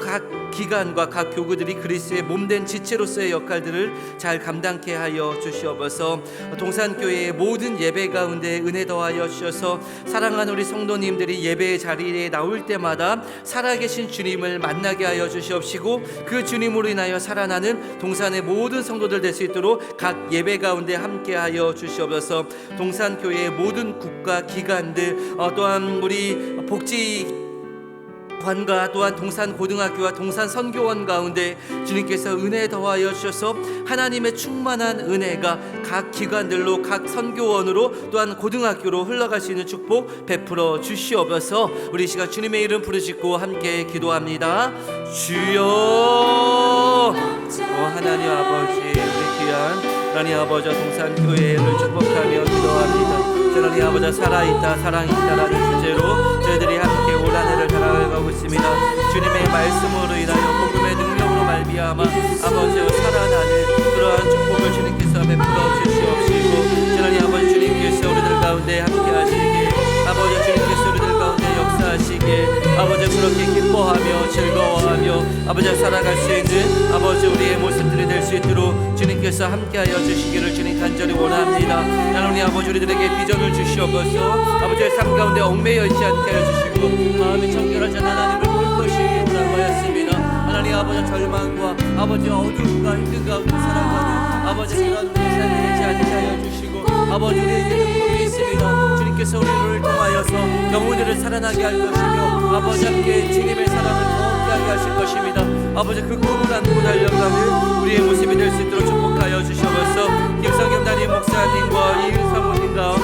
각 기관과 각 교구들이 그리스도의 몸된 지체로서의 역할들을 잘 감당케 하여 주시옵소서. 동산교회의 모든 예배 가운데 은혜 더하여 주셔서 사랑하는 우리 성도님들이 예배의 자리에 나올 때마다 살아계신 주님을 만나게 하여 주시옵시고, 그 주님으로 인하여 살아나는 동산의 모든 성도들 될 수 있도록 각 예배 가운데 함께하여 주시옵소서. 동산교회의 모든 국가 기관들, 또한 우리 복지관과 또한 동산 고등학교와 동산 선교원 가운데 주님께서 은혜 더하여 주셔서 하나님의 충만한 은혜가 각 기관들로 각 선교원으로 또한 고등학교로 흘러갈 수 있는 축복 베풀어 주시옵소서. 우리 시간 주님의 이름 부르짖고 함께 기도합니다. 주여, 하나님 아버지, 우리 귀한 하나님 아버지 동산교회를 축복하며 기도합니다. 하나님 아버지 살아있다 사랑있다라는 주제로 저희들이 함께 올 한 해를 살아가고 있습니다. 주님의 말씀으로 인하여 복음의 능력으로 말미암아 아버지와 살아나는 그러한 축복을 주님께서 베풀어 주시옵시고, 하나님 아버지 주님께서 우리들 가운데 함께 하시길, 아버지 주님께서 우리들 가운데 역사하시길, 아버지 그렇게 기뻐하며 즐거워하며 아버지 살아갈 수 있는 아버지 우리의 모습들이 될 수 있도록 주님께서 함께하여 주시기를 주님 간절히 원합니다. 하나님 아버지 우리들에게 비전을 주시옵소서. 아버지의 삶 가운데 얽매여 있지 않게 하여 주시고 마음이 청결하지 않은 하나님을 볼 것이 원하고 하였습니다. 하나님 아버지 절망과 아버지 어둠과 힘든 가운데 살아가는 아버지 그런 우리의 삶이 되지 않게 하여 주시고 아버지 우리에게 꿈이 있습니다. 주님께서 우리를 통하여서 영혼들을 살아나게 할 것이며 아버지 함께 주님의 사랑을 더욱하게 하실 것입니다. 아버지 그 꿈을 안고 달려가는 우리의 모습이 될 수 있도록 축복하여 주시옵소서. 김성겸 담임 목사님과 이은 사모님과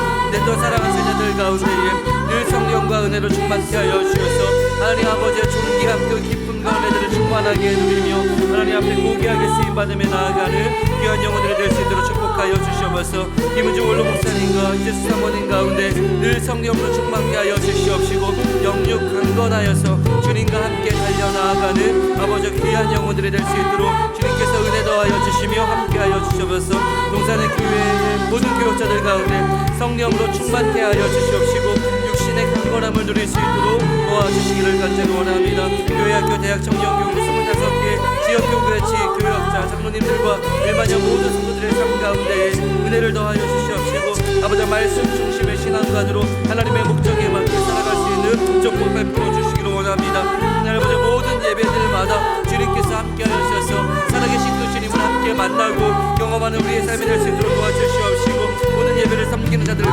또 사랑하는 자녀들 가운데에 늘 성령과 은혜로 충만케 하여 주셔서 하나님 아버지의 존귀함 그 기쁨과 은혜들을 충만하게 누리며 하나님 앞에 고귀하게 쓰임받으며 나아가는 귀한 영혼들이 될 수 있도록 축복하여 주시옵소서. 김은중 원로 목사님과 이재수 사모님 가운데 늘 성령으로 충만케 하여 주시옵시고 영육 강건하여서 주님과 함께 달려나아가는 아버지 귀한 영혼들이 될 수 있도록 주님께서 은혜 더하여 주시며 함께하여 주시옵소서. 동산의 교회의 모든 교역자들 가운데 성령으로 충만케 하여 주시옵시고 육신의 강건함을 누릴 수 있도록 도와주시기를 간절히 원합니다. 교회학교 대학 청년교회 25개 지역교회 지교역자 장로님들과 일반형 모든 성도들의 삶 가운데 은혜를 더하여 주시옵시고 아버지 말씀 중심의 신앙관으로 하나님의 목적에 맞게 살아갈 수 있는 축복 베풀어 주시기를 원합니다. 하나님 아버지 모든 예배들마다 주님께서 함께하여 주셔서 살아계신 그 주님을 함께 만나고 경험하는 우리의 삶이 될 수 있도록 도와주시옵시고 모든 예배를 섬기는 자들과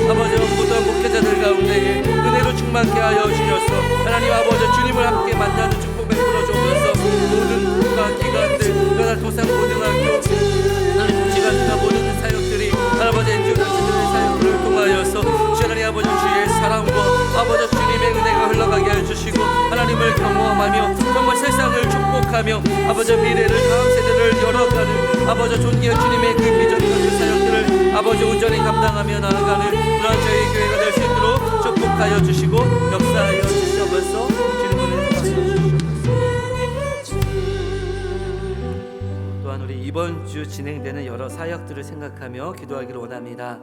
아버지 모든 목회자들 가운데에 은혜로 충만케 하여 주셔서 하나님 아버지 주님을 함께 만나는 축복 베풀어 주옵소서. 모든 국가기관들 그날 도산고등학교 하나님 복지관과 모든 사역들이 아버지 NGO 단체들의 사역을 통하여서 하나님 아버지 주의 사랑과 아버지 주님의 은혜가 흘러가게 해주시고 하나님을 경험하며 정말 세상을 축복하며 아버지 미래를 다음 세대를 열어가는 아버지 존귀한 주님의 그 비전과 그 사역들을 아버지 온전히 감당하며 나아가는 그런 저희 교회가 될 수 있도록 축복하여 주시고 역사하여 주시옵소서. 주님을 또한 우리 이번 주 진행되는 여러 사역들을 생각하며 기도하기를 원합니다.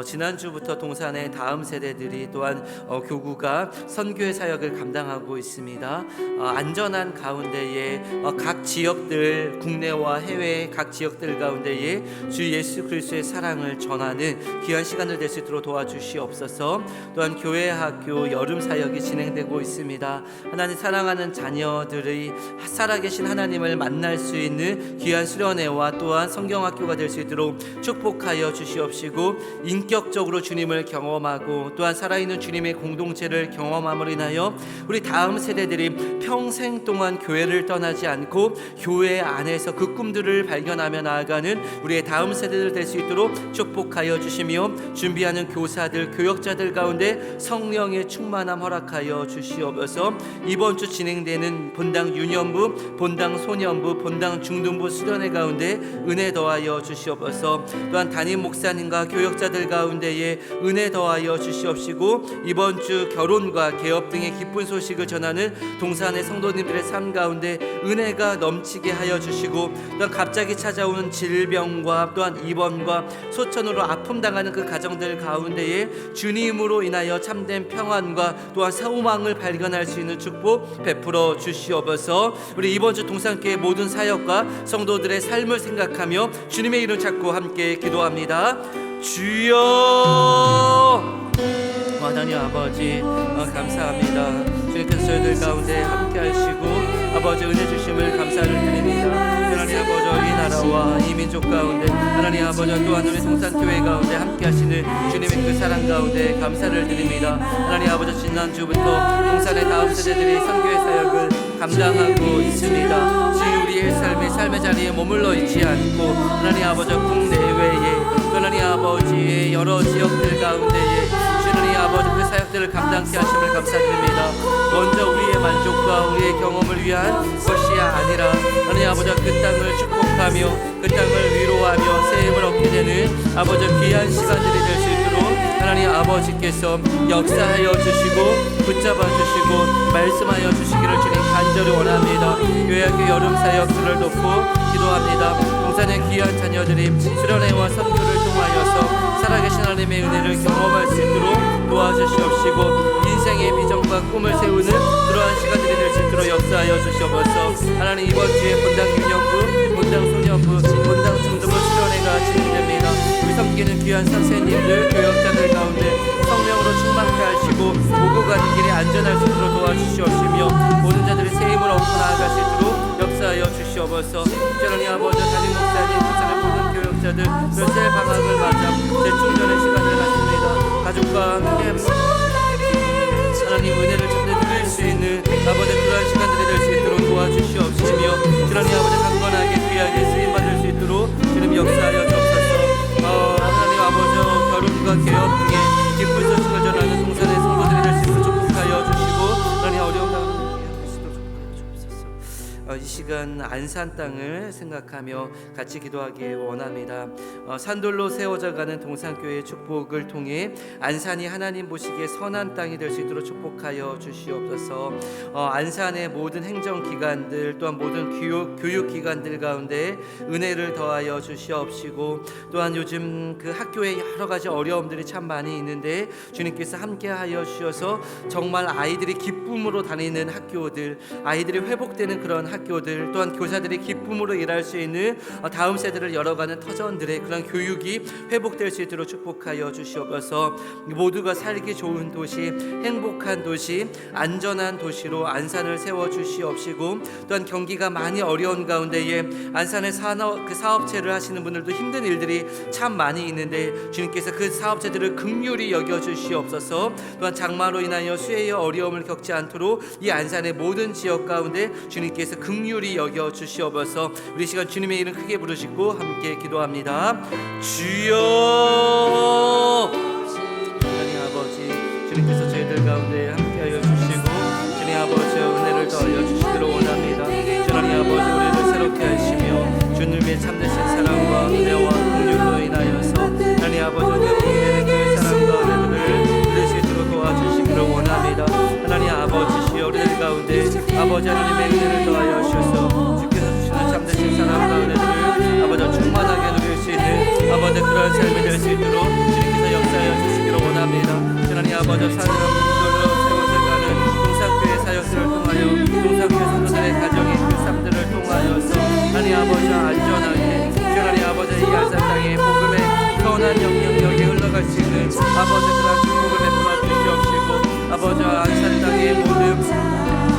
지난주부터 동산의 다음 세대들이 또한 교구가 선교의 사역을 감당하고 있습니다. 안전한 가운데에 각 지역들 국내와 해외 각 지역들 가운데에 주 예수 그리스도의 사랑을 전하는 귀한 시간을 될 수 있도록 도와주시옵소서. 또한 교회 학교 여름 사역이 진행되고 있습니다. 하나님 사랑하는 자녀들의 살아계신 하나님을 만날 수 있는 귀한 수련회와 또한 성경학교가 될 수 있도록 축복하여 주시옵시고 인격적으로 주님을 경험하고 또한 살아있는 주님의 공동체를 경험함으로 인하여 우리 다음 세대들이 평생 동안 교회를 떠나지 않고 교회 안에서 그 꿈들을 발견하며 나아가는 우리의 다음 세대들 될 수 있도록 축복하여 주시며 준비하는 교사들 교역자들 가운데 성령의 충만함 허락하여 주시옵소서. 이번 주 진행되는 본당 유년부 본당 소년부 본당 중등부 수련회 가운데 은혜 더하여 주시옵소서. 또한 담임 목사님과 교역자들 가운데에 은혜 더하여 주시옵시고 이번 주 결혼과 개업 등의 기쁜 소식을 전하는 동산의 성도님들의 삶 가운데 은혜가 넘치게 하여 주시고 또한 갑자기 찾아오는 질병과 또한 입원과 소천으로 아픔 당하는 그 가정들 가운데에 주님으로 인하여 참된 평안과 또한 소망을 발견할 수 있는 축복 베풀어 주시옵소서. 우리 이번 주 동산교회 모든 사역과 성도들의 삶을 생각하며 주님의 이름 찾고 함께 기도합니다. 주여 하나님 아버지 감사합니다. 주님께서 저희들 가운데 함께 하시고 아버지 은혜 주심을 감사를 드립니다. 하나님 아버지 이 나라와 이 민족 가운데 하나님 아버지 또한 우리 동산교회 가운데 함께 하시는 주님의 그 사랑 가운데 감사를 드립니다. 하나님 아버지 지난주부터 동산의 다음 세대들이 선교의 사역을 감당하고 있습니다. 주님 우리의 삶의 자리에 머물러 있지 않고 하나님 아버지 국내외에 하나님 아버지의 여러 지역들 가운데에 하나님 아버지 그 사역들을 감당케 하심을 감사드립니다. 먼저 우리의 만족과 우리의 경험을 위한 것이 아니라 하나님 아버지 그 땅을 축복하며 그 땅을 위로하며 세임을 얻게 되는 아버지 귀한 시간들이 될 수 있도록 하나님 아버지께서 역사하여 주시고 붙잡아 주시고 말씀하여 주시기를 주님 간절히 원합니다. 교회학교 여름 사역들을 돕고 기도합니다. 동산의 귀한 자녀들이 수련회와 선교를 통하여서 살아계신 하나님의 은혜를 경험할 수 있도록 도와주시옵시고 인생의 비전과 꿈을 세우는 그러한 시간들이 될 수 있도록 역사하여 주시옵소서. 하나님 이번 주에 본당 유년부, 본당 소년부, 본당 중등부 수련회가 진행됩니다. 우리 섬기 섬기는 귀한 선생님들, 교역자들 가운데 성령으로 충만케 하시고 오고 가는 길이 안전할 수 있도록 도와주시옵시며 모든 자들이 새 힘을 얻고 나아갈 수 있도록 역사하여 주시옵소서. 하나님 아버지, 담임 목사님, 부산의 모든 교역자들 별세 방학을 맞아 재충전의 시간을 갖습니다. 가족과 함께 하나님 은혜를 전해 드릴 수 있는 아버지 그러한 시간들이 될 수 있도록 도와주시옵시며 주님 아버지 강건하게 귀하게 쓰임받을 수 있도록 주님 역사하여 주옵소서. 하나님 아버지 결혼과 개업 등의 기쁜 소식을 전하는 동산의 성도들이 될 수 있도록 축복하여 주시고 하나님 어려운 가운데 귀하게 쓰도록 축복하여 주옵소서. 이 시간 안산 땅을 생각하며 같이 기도하기 원합니다. 산돌로 세워져가는 동산교회의 축복을 통해 안산이 하나님 보시기에 선한 땅이 될 수 있도록 축복하여 주시옵소서. 안산의 모든 행정기관들 또한 모든 교육기관들 가운데 은혜를 더하여 주시옵시고 또한 요즘 그 학교에 여러 가지 어려움들이 참 많이 있는데 주님께서 함께하여 주셔서 정말 아이들이 기쁨으로 다니는 학교들, 아이들이 회복되는 그런 학교들, 또한 교사들이 기쁨으로 일할 수 있는 다음 세대를 열어가는 터전들의 그런 교육이 회복될 수 있도록 축복하여 주시옵소서. 모두가 살기 좋은 도시, 행복한 도시, 안전한 도시로 안산을 세워 주시옵시고 또한 경기가 많이 어려운 가운데에 안산의 사업체를 하시는 분들도 힘든 일들이 참 많이 있는데 주님께서 그 사업체들을 긍휼히 여겨 주시옵소서. 또한 장마로 인하여 수해의 어려움을 겪지 않도록 이 안산의 모든 지역 가운데 주님께서 긍휼히 여겨 주시옵소서. 우리 시간 주님의 이름 크게 부르시고 함께 기도합니다. 주여, 하나님 아버지, 주님께서 저희들 가운데 함께하여 주시고 주님 아버지 은혜를 더하여 주시기를 원합니다. 주님 아버지 우리를 새롭게 하시며 주님의 참되신 사랑과 은혜와 긍휼로 인하여서 하나님 아버지 회복되는 그 사랑과 은혜를 누릴 수 있도록 도와주시기를 원합니다. 하나님 아버지시여 우리들 가운데 아버지 하나님의 은혜를 더하여 주셔서 주께서 주시는 참되신 사랑과 은혜들을 아버지 충만하게 누릴 수 있는 아버지 그러한 삶이 될 수 있도록 주님께서 역사하여 주시기를 원합니다. 하나님 아버지 산으로 세워져가는 동산교회 사역들을 통하여 동산교회 성도들의 가정의 그 삶들을 통하여서 하나님 아버지 안전하게 하나님 아버지 이 안산 땅에 복음의 선한 영향력이 흘러갈 수 있는 아버지 그러한 축복을 베풀어 주시옵시고 아버지 안산 땅의 모든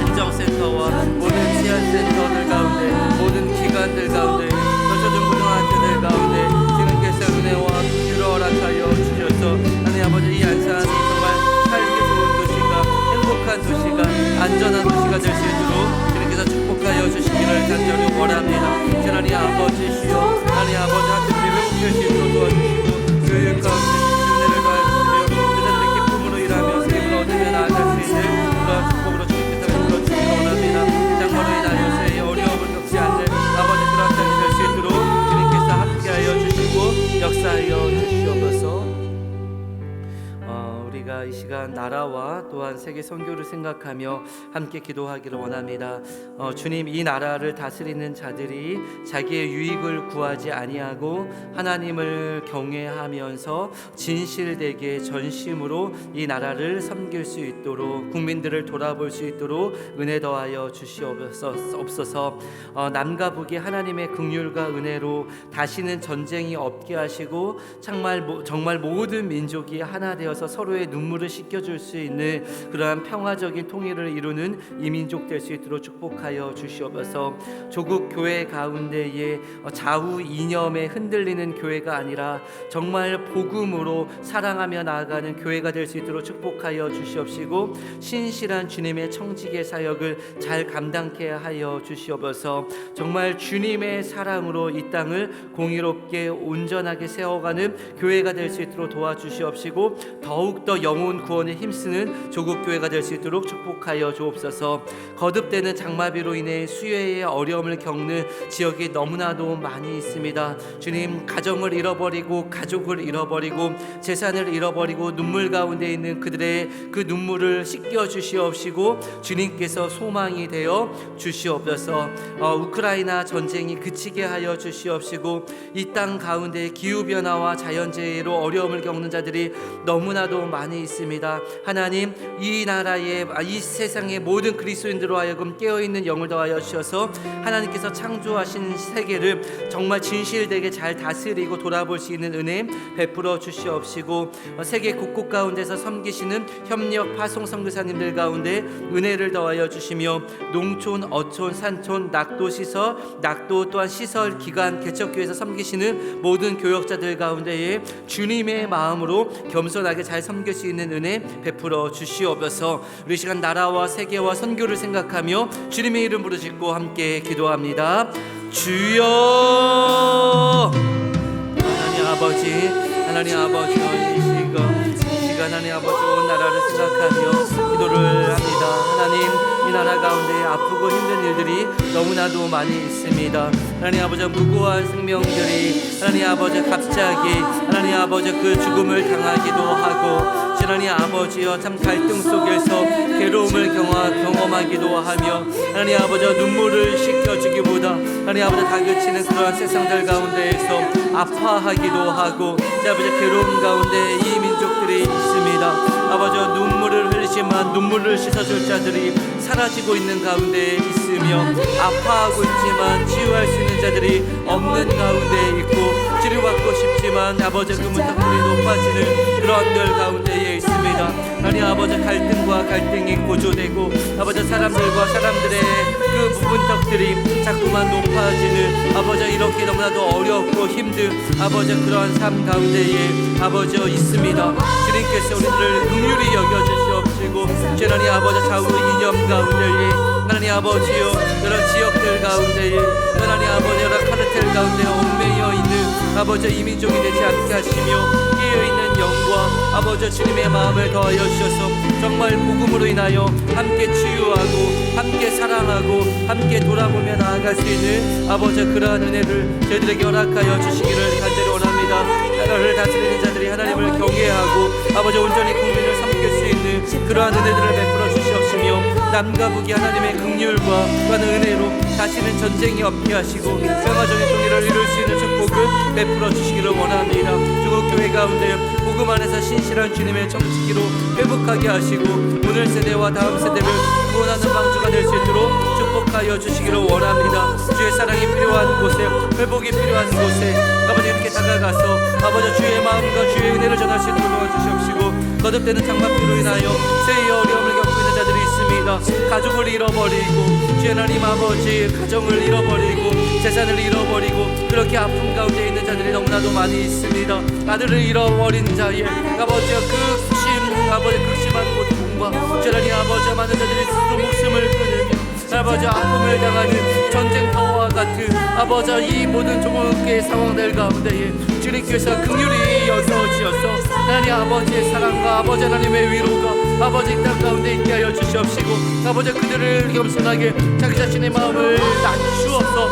행정센터와 모든 치안센터들 가운데 모든 기관들 가운데 초중고등학교들 가운데 주님께서 은혜와 긍휼을 허락하여 주셔서 하나님 아버지 이 안산이 정말 살기 좋은 도시가 행복한 도시가 안전한 도시가 될 수 있도록 주님께서 축복하여 주시기를 간절히 원합니다. 하나님 아버지시여 하나님 아버지 학교들이 회복될 수 있도록 도와주시고 교육 가운데 은혜를 더하시며 그들의 기쁨으로 일하며 세임을 얻으며 나아갈 수 있는 그런 축복으로 주님께서 베풀어 주시기 원합니다. 장마로 인하여서의 어려움을 겪지 않는 아버지 그런 땅이 될 수 있도록 주님께서 함께하여 주시고 역사하여 주시옵소서. 우리가 이 시간 나라와 또한 세계 선교를 생각하며 함께 기도하기를 원합니다. 주님, 이 나라를 다스리는 자들이 자기의 유익을 구하지 아니하고 하나님을 경외하면서 진실되게 전심으로 이 나라를 섬길 수 있도록 국민들을 돌아볼 수 있도록 은혜 더하여 주시옵소서. 남과 북이 하나님의 긍휼과 은혜로 다시는 전쟁이 없게 하시고 정말 모든 민족이 하나 되어서 서로의 눈물을 씻겨줄 수 있는 그러한 평화적인 통일을 이루는 이민족 될 수 있도록 축복하여 주시옵소서. 조국 교회 가운데에 좌우 이념에 흔들리는 교회가 아니라 정말 복음으로 사랑하며 나아가는 교회가 될 수 있도록 축복하여 주시옵시고 신실한 주님의 청지기 사역을 잘 감당케 하여 주시옵소서. 정말 주님의 사랑으로 이 땅을 공의롭게 온전하게 세워가는 교회가 될 수 있도록 도와주시옵시고 더욱더 영혼 구원에 힘쓰는 조국교회가 될 수 있도록 축복하여 주옵소서. 거듭되는 장마비로 인해 수혜의 어려움을 겪는 지역이 너무나도 많이 있습니다. 주님, 가정을 잃어버리고 가족을 잃어버리고 재산을 잃어버리고 눈물 가운데 있는 그들의 그 눈물을 씻겨 주시옵시고 주님께서 소망이 되어 주시옵소서. 우크라이나 전쟁이 그치게 하여 주시옵시고 이 땅 가운데 기후변화와 자연재해로 어려움을 겪는 자들이 너무나도 많이 있습니다. 하나님, 이 나라의 이 세상의 모든 그리스도인들로 하여금 깨어있는 영을 더하여 주셔서 하나님께서 창조하신 세계를 정말 진실되게 잘 다스리고 돌아볼 수 있는 은혜 베풀어 주시옵시고, 세계 곳곳 가운데서 섬기시는 협력 파송 선교사님들 가운데 은혜를 더하여 주시며, 농촌, 어촌, 산촌, 낙도 시설, 낙도 또한 시설, 기관, 개척교회에서 섬기시는 모든 교역자들 가운데에 주님의 마음으로 겸손하게 잘 섬길 수 있는 은혜 베풀어 주시옵소서. 우리 시간 나라와 세계와 선교를 생각하며 주님의 이름 부르짖고 함께 기도합니다. 주여, 하나님 아버지, 하나님 아버지, 이 시간 하나님 아버지 온 나라를 생각하며 기도를 합니다. 하나님, 이 나라 가운데 아프고 힘든 일들이 너무나도 많이 있습니다. 하나님 아버지, 무고한 생명들이 하나님 아버지 갑자기 하나님 아버지 그 죽음을 당하기도 하고, 하나님 아버지여 참 갈등 속에서 괴로움을 경험하기도 하며, 하나님 아버지 눈물을 씻겨주기보다 하나님 아버지 다그치는 그러한 세상들 가운데에서 아파하기도 하고, 아버지 괴로움 가운데 이 민족들이 있습니다. 아버지 눈물을 흘리지만 눈물을 씻어줄 자들이 사라지고 있는 가운데 있으며, 아파하고 있지만 치유할 수 있는 자들이 없는 가운데 있고, 치료받고 싶지만 아버지 그 문턱들이 높아지는 그런 들 가운데에 있습니다. 하나님 아버지 갈등과 갈등이 고조되고, 아버지 사람들과 사람들의 그 문턱들이 자꾸만 높아지는 아버지 이렇게 너무나도 어렵고 힘든 아버지 그러한 삶 가운데에 아버지 있습니다. 주님께서 우리들을 긍휼히 여겨주시옵시고, 하나님 아버지 좌우 이념 가운데에 하나님 아버지요 여러 지역들 가운데에 하나님 아버지 여러 카르텔 가운데 얽매여 있는 아버지 이민족이 되지 않게 하시며, 깨어있는 영과 아버지 주님의 마음을 더하여 주셔서 정말 복음으로 인하여 함께 치유하고 함께 사랑하고 함께 돌아보며 나아갈 수 있는 아버지 그러한 은혜를 저희들에게 허락하여 주시기를 간절히 원합니다. 나라를 다스리는 자들이 하나님을 경외하고 아버지 온전히 국민을 섬길 수 있는 그러한 은혜들을 베풀어 주시옵시며, 남과 북이 하나님의 긍휼과 또한 은혜로 다시는 전쟁이 없게 하시고 평화적인 통일을 이룰 수 있는 축복을 베풀어 주시기를 원합니다. 중국교회 가운데 복음 안에서 신실한 주님의 청지기로 회복하게 하시고, 오늘 세대와 다음 세대를 구원하는 방주가 될 수 있도록 축복하여 주시기를 원합니다. 주의 사랑이 필요한 곳에, 회복이 필요한 곳에 아버지 이렇게 다가가서 아버지 주의 마음과 주의 은혜를 전할 수 있도록 도와주시옵시고, 거듭되는 장막비로 인하여 세의 어려움을 겪고 있는 자들이 있습니다. 가족을 잃어버리고 주의 하나님 아버지 가정을 잃어버리고 재산을 잃어버리고 그렇게 아픔 가운데 있는 자들이 너무나도 많이 있습니다. 아들을 잃어버린 자의 아버지와 극심한 고통과 주의 하나님 아버지와 많은 자들이 스스로 목숨을 끊으며 아버지 아픔을 당하는 전쟁터와 같은 아버지 이 모든 종교의 상황들 가운데에 주님께서 긍휼히 여겨주셔서 하나님 아버지의 사랑과 아버지 하나님의 위로가 아버지 땅 가운데 있게 하여 주시옵시고, 아버지 그들을 겸손하게 자기 자신의 마음을 낮추어서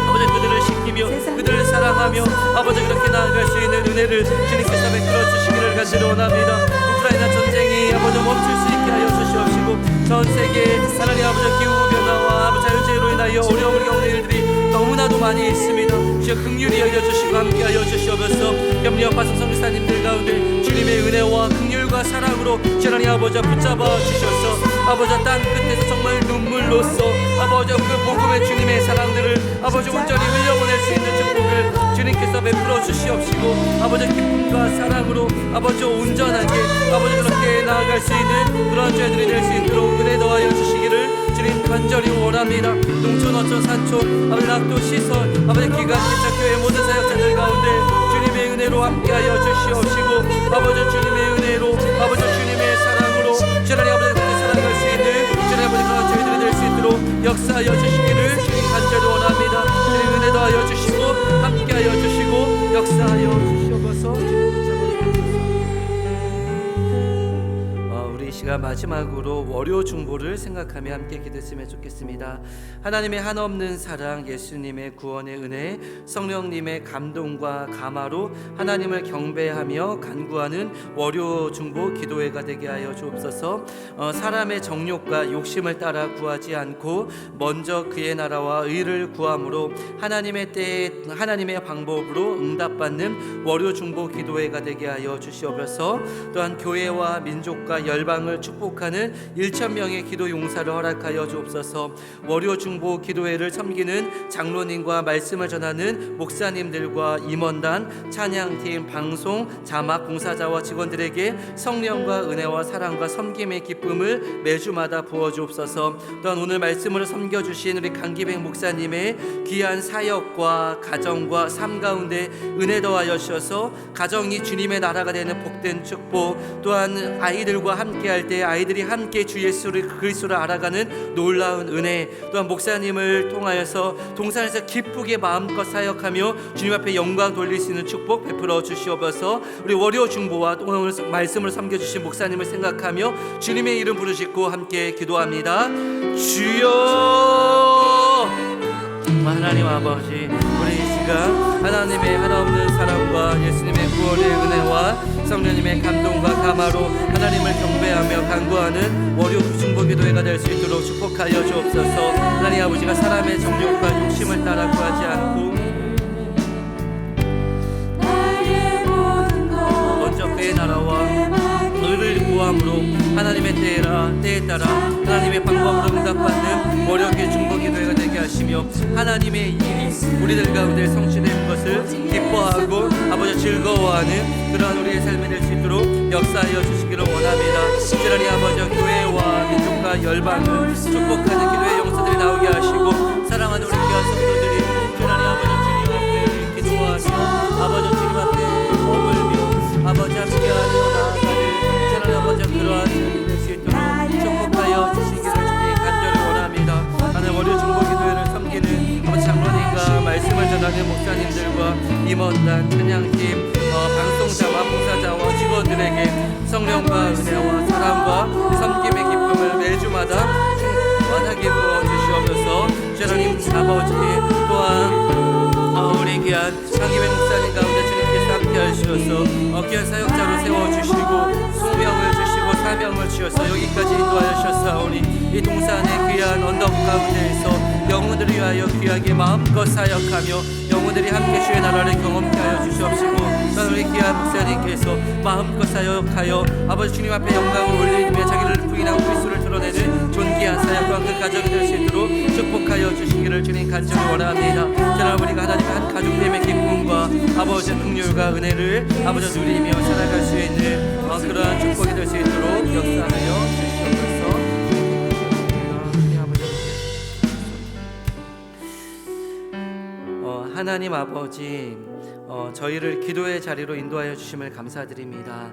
아버지 그들을 지키며 그들을 사랑하며 아버지 그렇게 나아갈 수 있는 은혜를 주님께서 베풀어 주시기를 간절히 원합니다. 우크라이나 전쟁이 아버지 멈출 수 있게 하여 주시옵시고, 전 세계 하나님 아버지 기후변화와 아버지 자연재해로 인하여 어려움을 겪는 일들이 너무나도 많이 있습니다. 주여 긍휼히 여겨주시고 함께하여 주시옵소서. 협력 파송 선교사님들 가운데 주님의 은혜와 긍휼과 사랑으로 하나님 아버지 붙잡아 주셔서 아버지 땅 끝에서 정말 눈물로써 아버지 그 복음의 주님의 사랑들을 아버지 온전히 흘려보낼 수 있는 축복을 주님께서 베풀어 주시옵시고, 아버지 기쁨과 사랑으로 아버지 온전하게 아버지 그렇게 나아갈 수 있는 그런 죄들이 될 수 있도록 은혜 더하여 주시기를 주님 간절히 원합니다. 농촌 어촌 산촌 아버지 낙도 시설 아버지 기관 개척교회 모든 사역자들 가운데 주님의 은혜로 함께하여 주시옵시고, 아버지 주님의 은혜로 아버지 주님의 사랑으로 주님 아버지 그렇게 살아갈 수 있는 주님 아버지 그런 저희들이 될 수 있도록 역사하여 주시기를 주님 간절히 원합니다. 주님 은혜 더하여 주시고 함께하여 주시고 역사하여 주시옵소서. 시간 마지막으로 월요 중보를 생각하며 함께 기도했으면 좋겠습니다. 하나님의 한없는 사랑, 예수님의 구원의 은혜, 성령님의 감동과 감화로 하나님을 경배하며 간구하는 월요 중보 기도회가 되게 하여 주옵소서. 사람의 정욕과 욕심을 따라 구하지 않고 먼저 그의 나라와 의를 구함으로 하나님의 때에 하나님의 방법으로 응답받는 월요 중보 기도회가 되게 하여 주시옵소서. 또한 교회와 민족과 열방을 축복하는 1,000명의 기도 용사를 허락하여 주옵소서. 월요 중보 기도회를 섬기는 장로님과 말씀을 전하는 목사님들과 임원단, 찬양팀, 방송, 자막 공사자와 직원들에게 성령과 은혜와 사랑과 섬김의 기쁨을 매주마다 부어 주옵소서. 또한 오늘 말씀으로 섬겨주신 우리 강기백 목사님의 귀한 사역과 가정과 삶 가운데 은혜 더하여 주셔서 가정이 주님의 나라가 되는 복된 축복, 또한 아이들과 함께 할 때 아이들이 함께 주 예수를 그리스도를 알아가는 놀라운 은혜, 또한 목사님을 통하여서 동산에서 기쁘게 마음껏 사역하며 주님 앞에 영광 돌릴 수 있는 축복 베풀어 주시옵소서. 우리 월요 중보와 오늘 말씀을 섬겨주신 목사님을 생각하며 주님의 이름 부르짖고 함께 기도합니다. 주여, 하나님 아버지, 우리 이 시간 하나님의 한없는 사랑과 예수님의 구원의 은혜와 성령님의 감동과 감화로 하나님을 경배하며 간구하는 월요 중보 기도회가 될 수 있도록 축복하여 주옵소서. 하나님 아버지가 사람의 정욕과 욕심을 따라 구하지 않고 먼저 그의 나라와 의를 구함으로 하나님의 때에 따라 하나님의 방법으로 응답받는 월요 중보 기도회가 되게 하시며 하나님의 일이 우리들 가운데 성취되는 것을 기뻐하고 아버지 즐거워하는 그러한 우리의 삶이 될 수 있도록 역사하여 주시기를 원합니다. 주라니 아버지 교회와 민족과 열방을 축복하는 기도의 용사들이 나오게 하시고 사랑하는 우리 귀한 성도들이 주라니 아버지 주님 앞에 기도하며 아버지 주님 앞에 머물며 아버지 함께하며 나아가는 주라니 아버지 그러한 삶이 될 수 있도록 축복하여 주시기를 주님 간절히 원합니다. 하나님 월요 중보 기도회를 섬기는 아버지 장로님과 말씀을 전하는 목사님들과 임원단, 찬양팀, 방송자와 봉사자와 직원들에게 성령과 은혜와 사랑과 섬김의 기쁨을 매주마다 충만하게 부어주시옵소서. 주님 아버지, 또한 우리 귀한 강기백 목사님 가운데 주님께서 함께 하시어서 귀한 사역자로 세워주시고 소명을 주시고 사명을 주셔서 여기까지 인도하여 주셨사오니 이 동산의 귀한 언덕 가운데에서 영혼들을 위하여 귀하게 마음껏 사역하며 영혼들이 함께 주의 나라를 경험케 하여 주시옵시고 또한 우리 귀한 목사님께서 마음껏 사역하여 아버지 주님 앞에 영광을 올리며 자기를 부인하고 그리스도를 드러내는 존귀한 사역과 그 가정이 될 수 있도록 축복하여 주시기를 주님 간절히 원합니다. 저는 우리가 하나님의 한 가족됨의 기쁨과 아버지의 긍휼과 은혜를 아버지 누리며 살아갈 수 있는 그러한 축복이 될 수 있도록 역사하여 주시옵소서. 하나님 아버지, 저희를 기도의 자리로 인도하여 주심을 감사드립니다.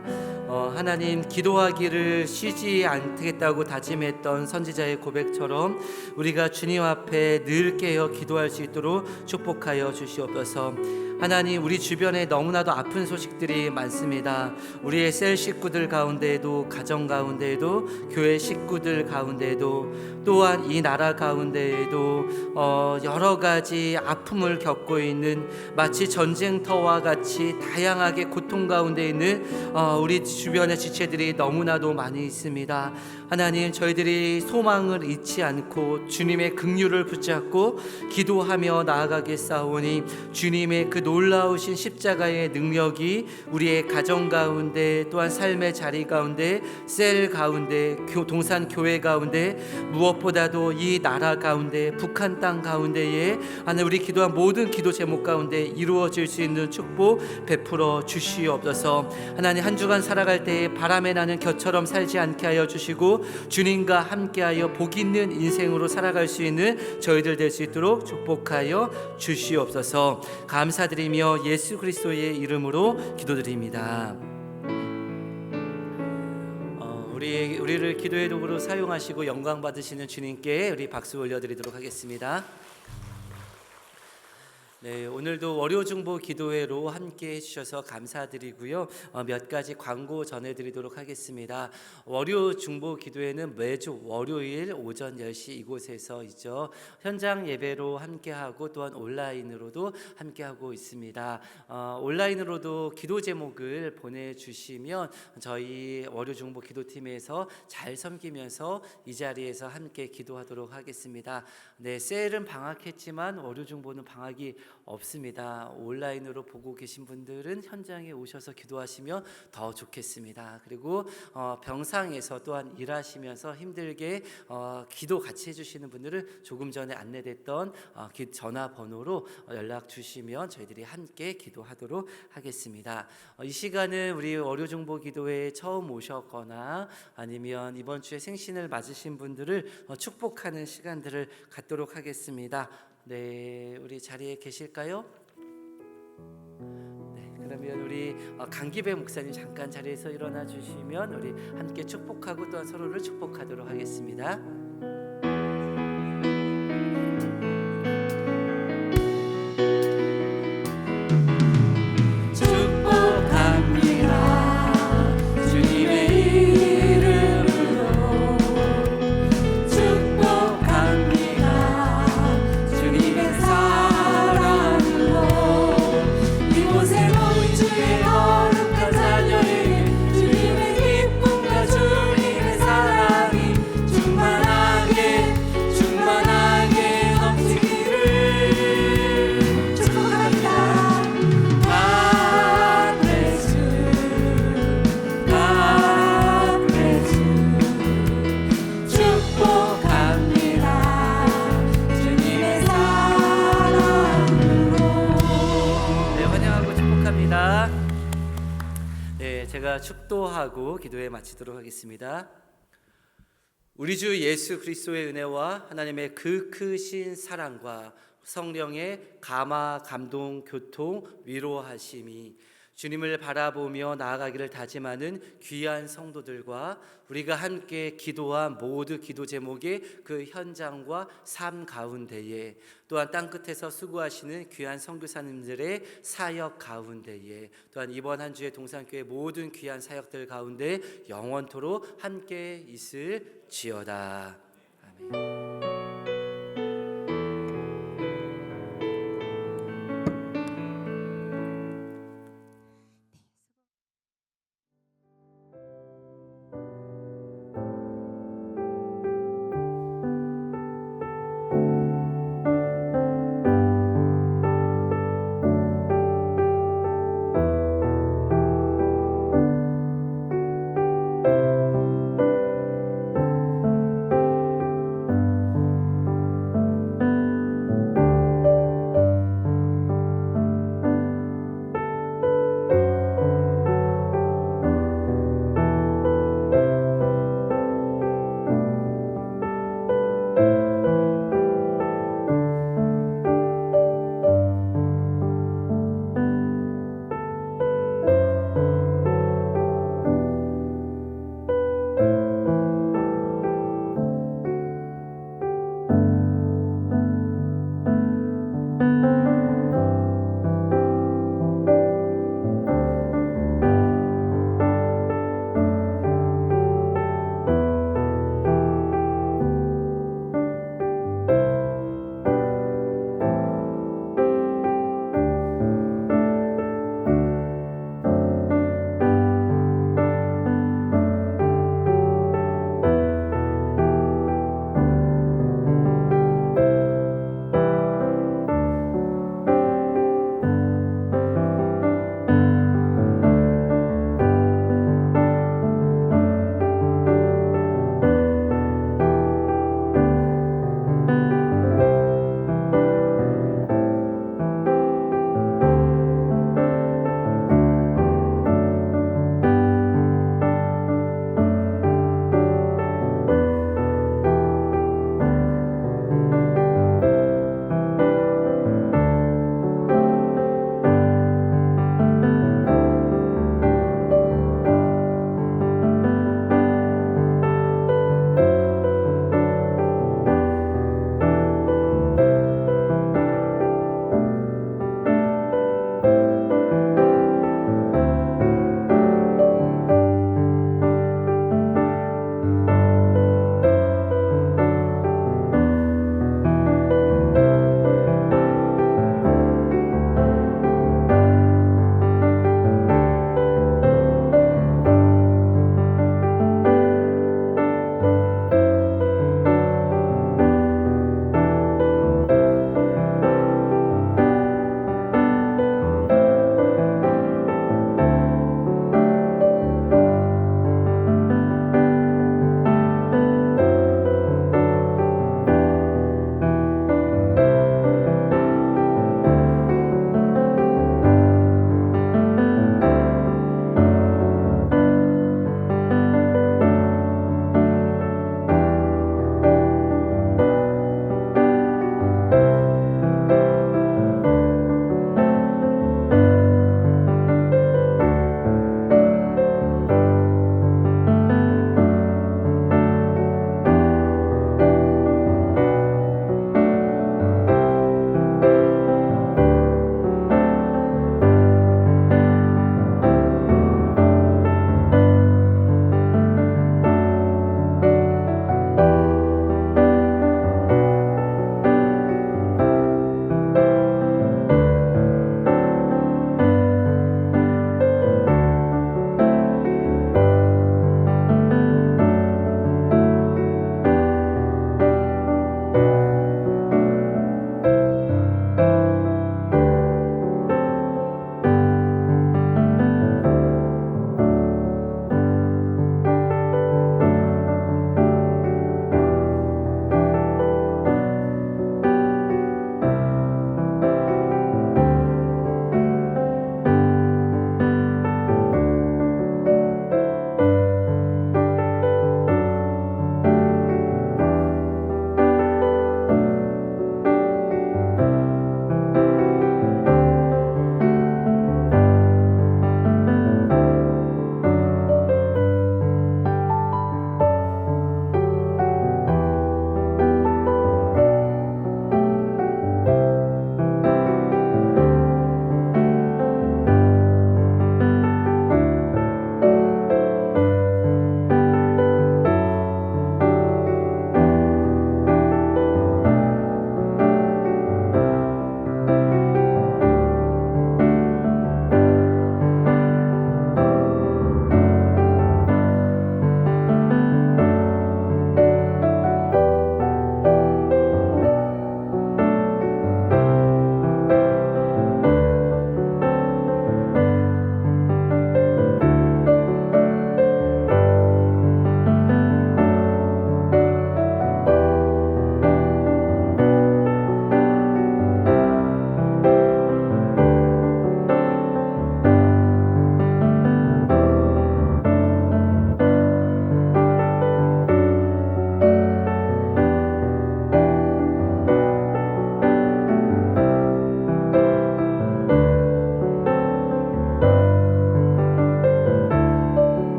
하나님, 기도하기를 쉬지 않겠다고 다짐했던 선지자의 고백처럼 우리가 주님 앞에 늘 깨어 기도할 수 있도록 축복하여 주시옵소서. 하나님, 우리 주변에 너무나도 아픈 소식들이 많습니다. 우리의 셀 식구들 가운데에도, 가정 가운데에도, 교회 식구들 가운데에도, 또한 이 나라 가운데에도 여러 가지 아픔을 겪고 있는 마치 전쟁터와 같이 다양하게 고통 가운데 있는 우리 주변의 지체들이 너무나도 많이 있습니다. 하나님, 저희들이 소망을 잊지 않고 주님의 긍휼을 붙잡고 기도하며 나아가겠사오니 주님의 그 놀라우신 십자가의 능력이 우리의 가정 가운데, 또한 삶의 자리 가운데, 셀 가운데, 동산 교회 가운데, 무엇보다도 이 나라 가운데, 북한 땅 가운데에 하나님, 우리 기도한 모든 기도 제목 가운데 이루어질 수 있는 축복 베풀어 주시옵소서. 하나님, 한 주간 살아갈 때에 바람에 나는 겨처럼 살지 않게 하여 주시고 주님과 함께하여 복 있는 인생으로 살아갈 수 있는 저희들 될 수 있도록 축복하여 주시옵소서. 감사드리며 예수 그리스도의 이름으로 기도드립니다. 우리를 기도의 도구로 사용하시고 영광 받으시는 주님께 우리 박수 올려드리도록 하겠습니다. 네, 오늘도 월요 중보 기도회로 함께 해주셔서 감사드리고요. 몇 가지 광고 전해드리도록 하겠습니다. 월요 중보 기도회는 매주 월요일 오전 10시 이곳에서 있죠. 현장 예배로 함께하고 또한 온라인으로도 함께하고 있습니다. 온라인으로도 기도 제목을 보내주시면 저희 월요 중보 기도팀에서 잘 섬기면서 이 자리에서 함께 기도하도록 하겠습니다. 네, 셀은 방학했지만 월요 중보는 방학이 없습니다. 온라인으로 보고 계신 분들은 현장에 오셔서 기도하시면 더 좋겠습니다. 그리고 병상에서 또한 일하시면서 힘들게 기도 같이 해주시는 분들은 조금 전에 안내됐던 전화번호로 연락 주시면 저희들이 함께 기도하도록 하겠습니다. 이 시간은 우리 월요중보 기도회에 처음 오셨거나 아니면 이번 주에 생신을 맞으신 분들을 축복하는 시간들을 갖도록 하겠습니다. 네, 우리 자리에 계실까요? 네, 그러면 우리 강기배 목사님 잠깐 자리에서 일어나 주시면 우리 함께 축복하고 또한 서로를 축복하도록 하겠습니다. 축복합니다. 주님의 이름으로 축복합니다. 주님의 사랑으로 이곳에 모인 주의 거룩한 자녀에게 주님의 기쁨과 주님의 사랑이 충만하게 넘치기를 축복합니다. God bless you. God bless you. 축복합니다. 주님의 사랑으로. 네, 환영하고 축복합니다. 네, 제가 축도하고 기도회 마치도록 하겠습니다. 우리 주 예수 그리스도의 은혜와 하나님의 그 크신 사랑과 성령의 감화, 감동, 교통, 위로하심이 주님을 바라보며 나아가기를 다짐하는 귀한 성도들과 우리가 함께 기도한 모두 기도 제목의 그 현장과 삶 가운데에 또한 땅끝에서 수고하시는 귀한 선교사님들의 사역 가운데에 또한 이번 한 주의 동산교회 모든 귀한 사역들 가운데 영원토록 함께 있을지어다. 아멘.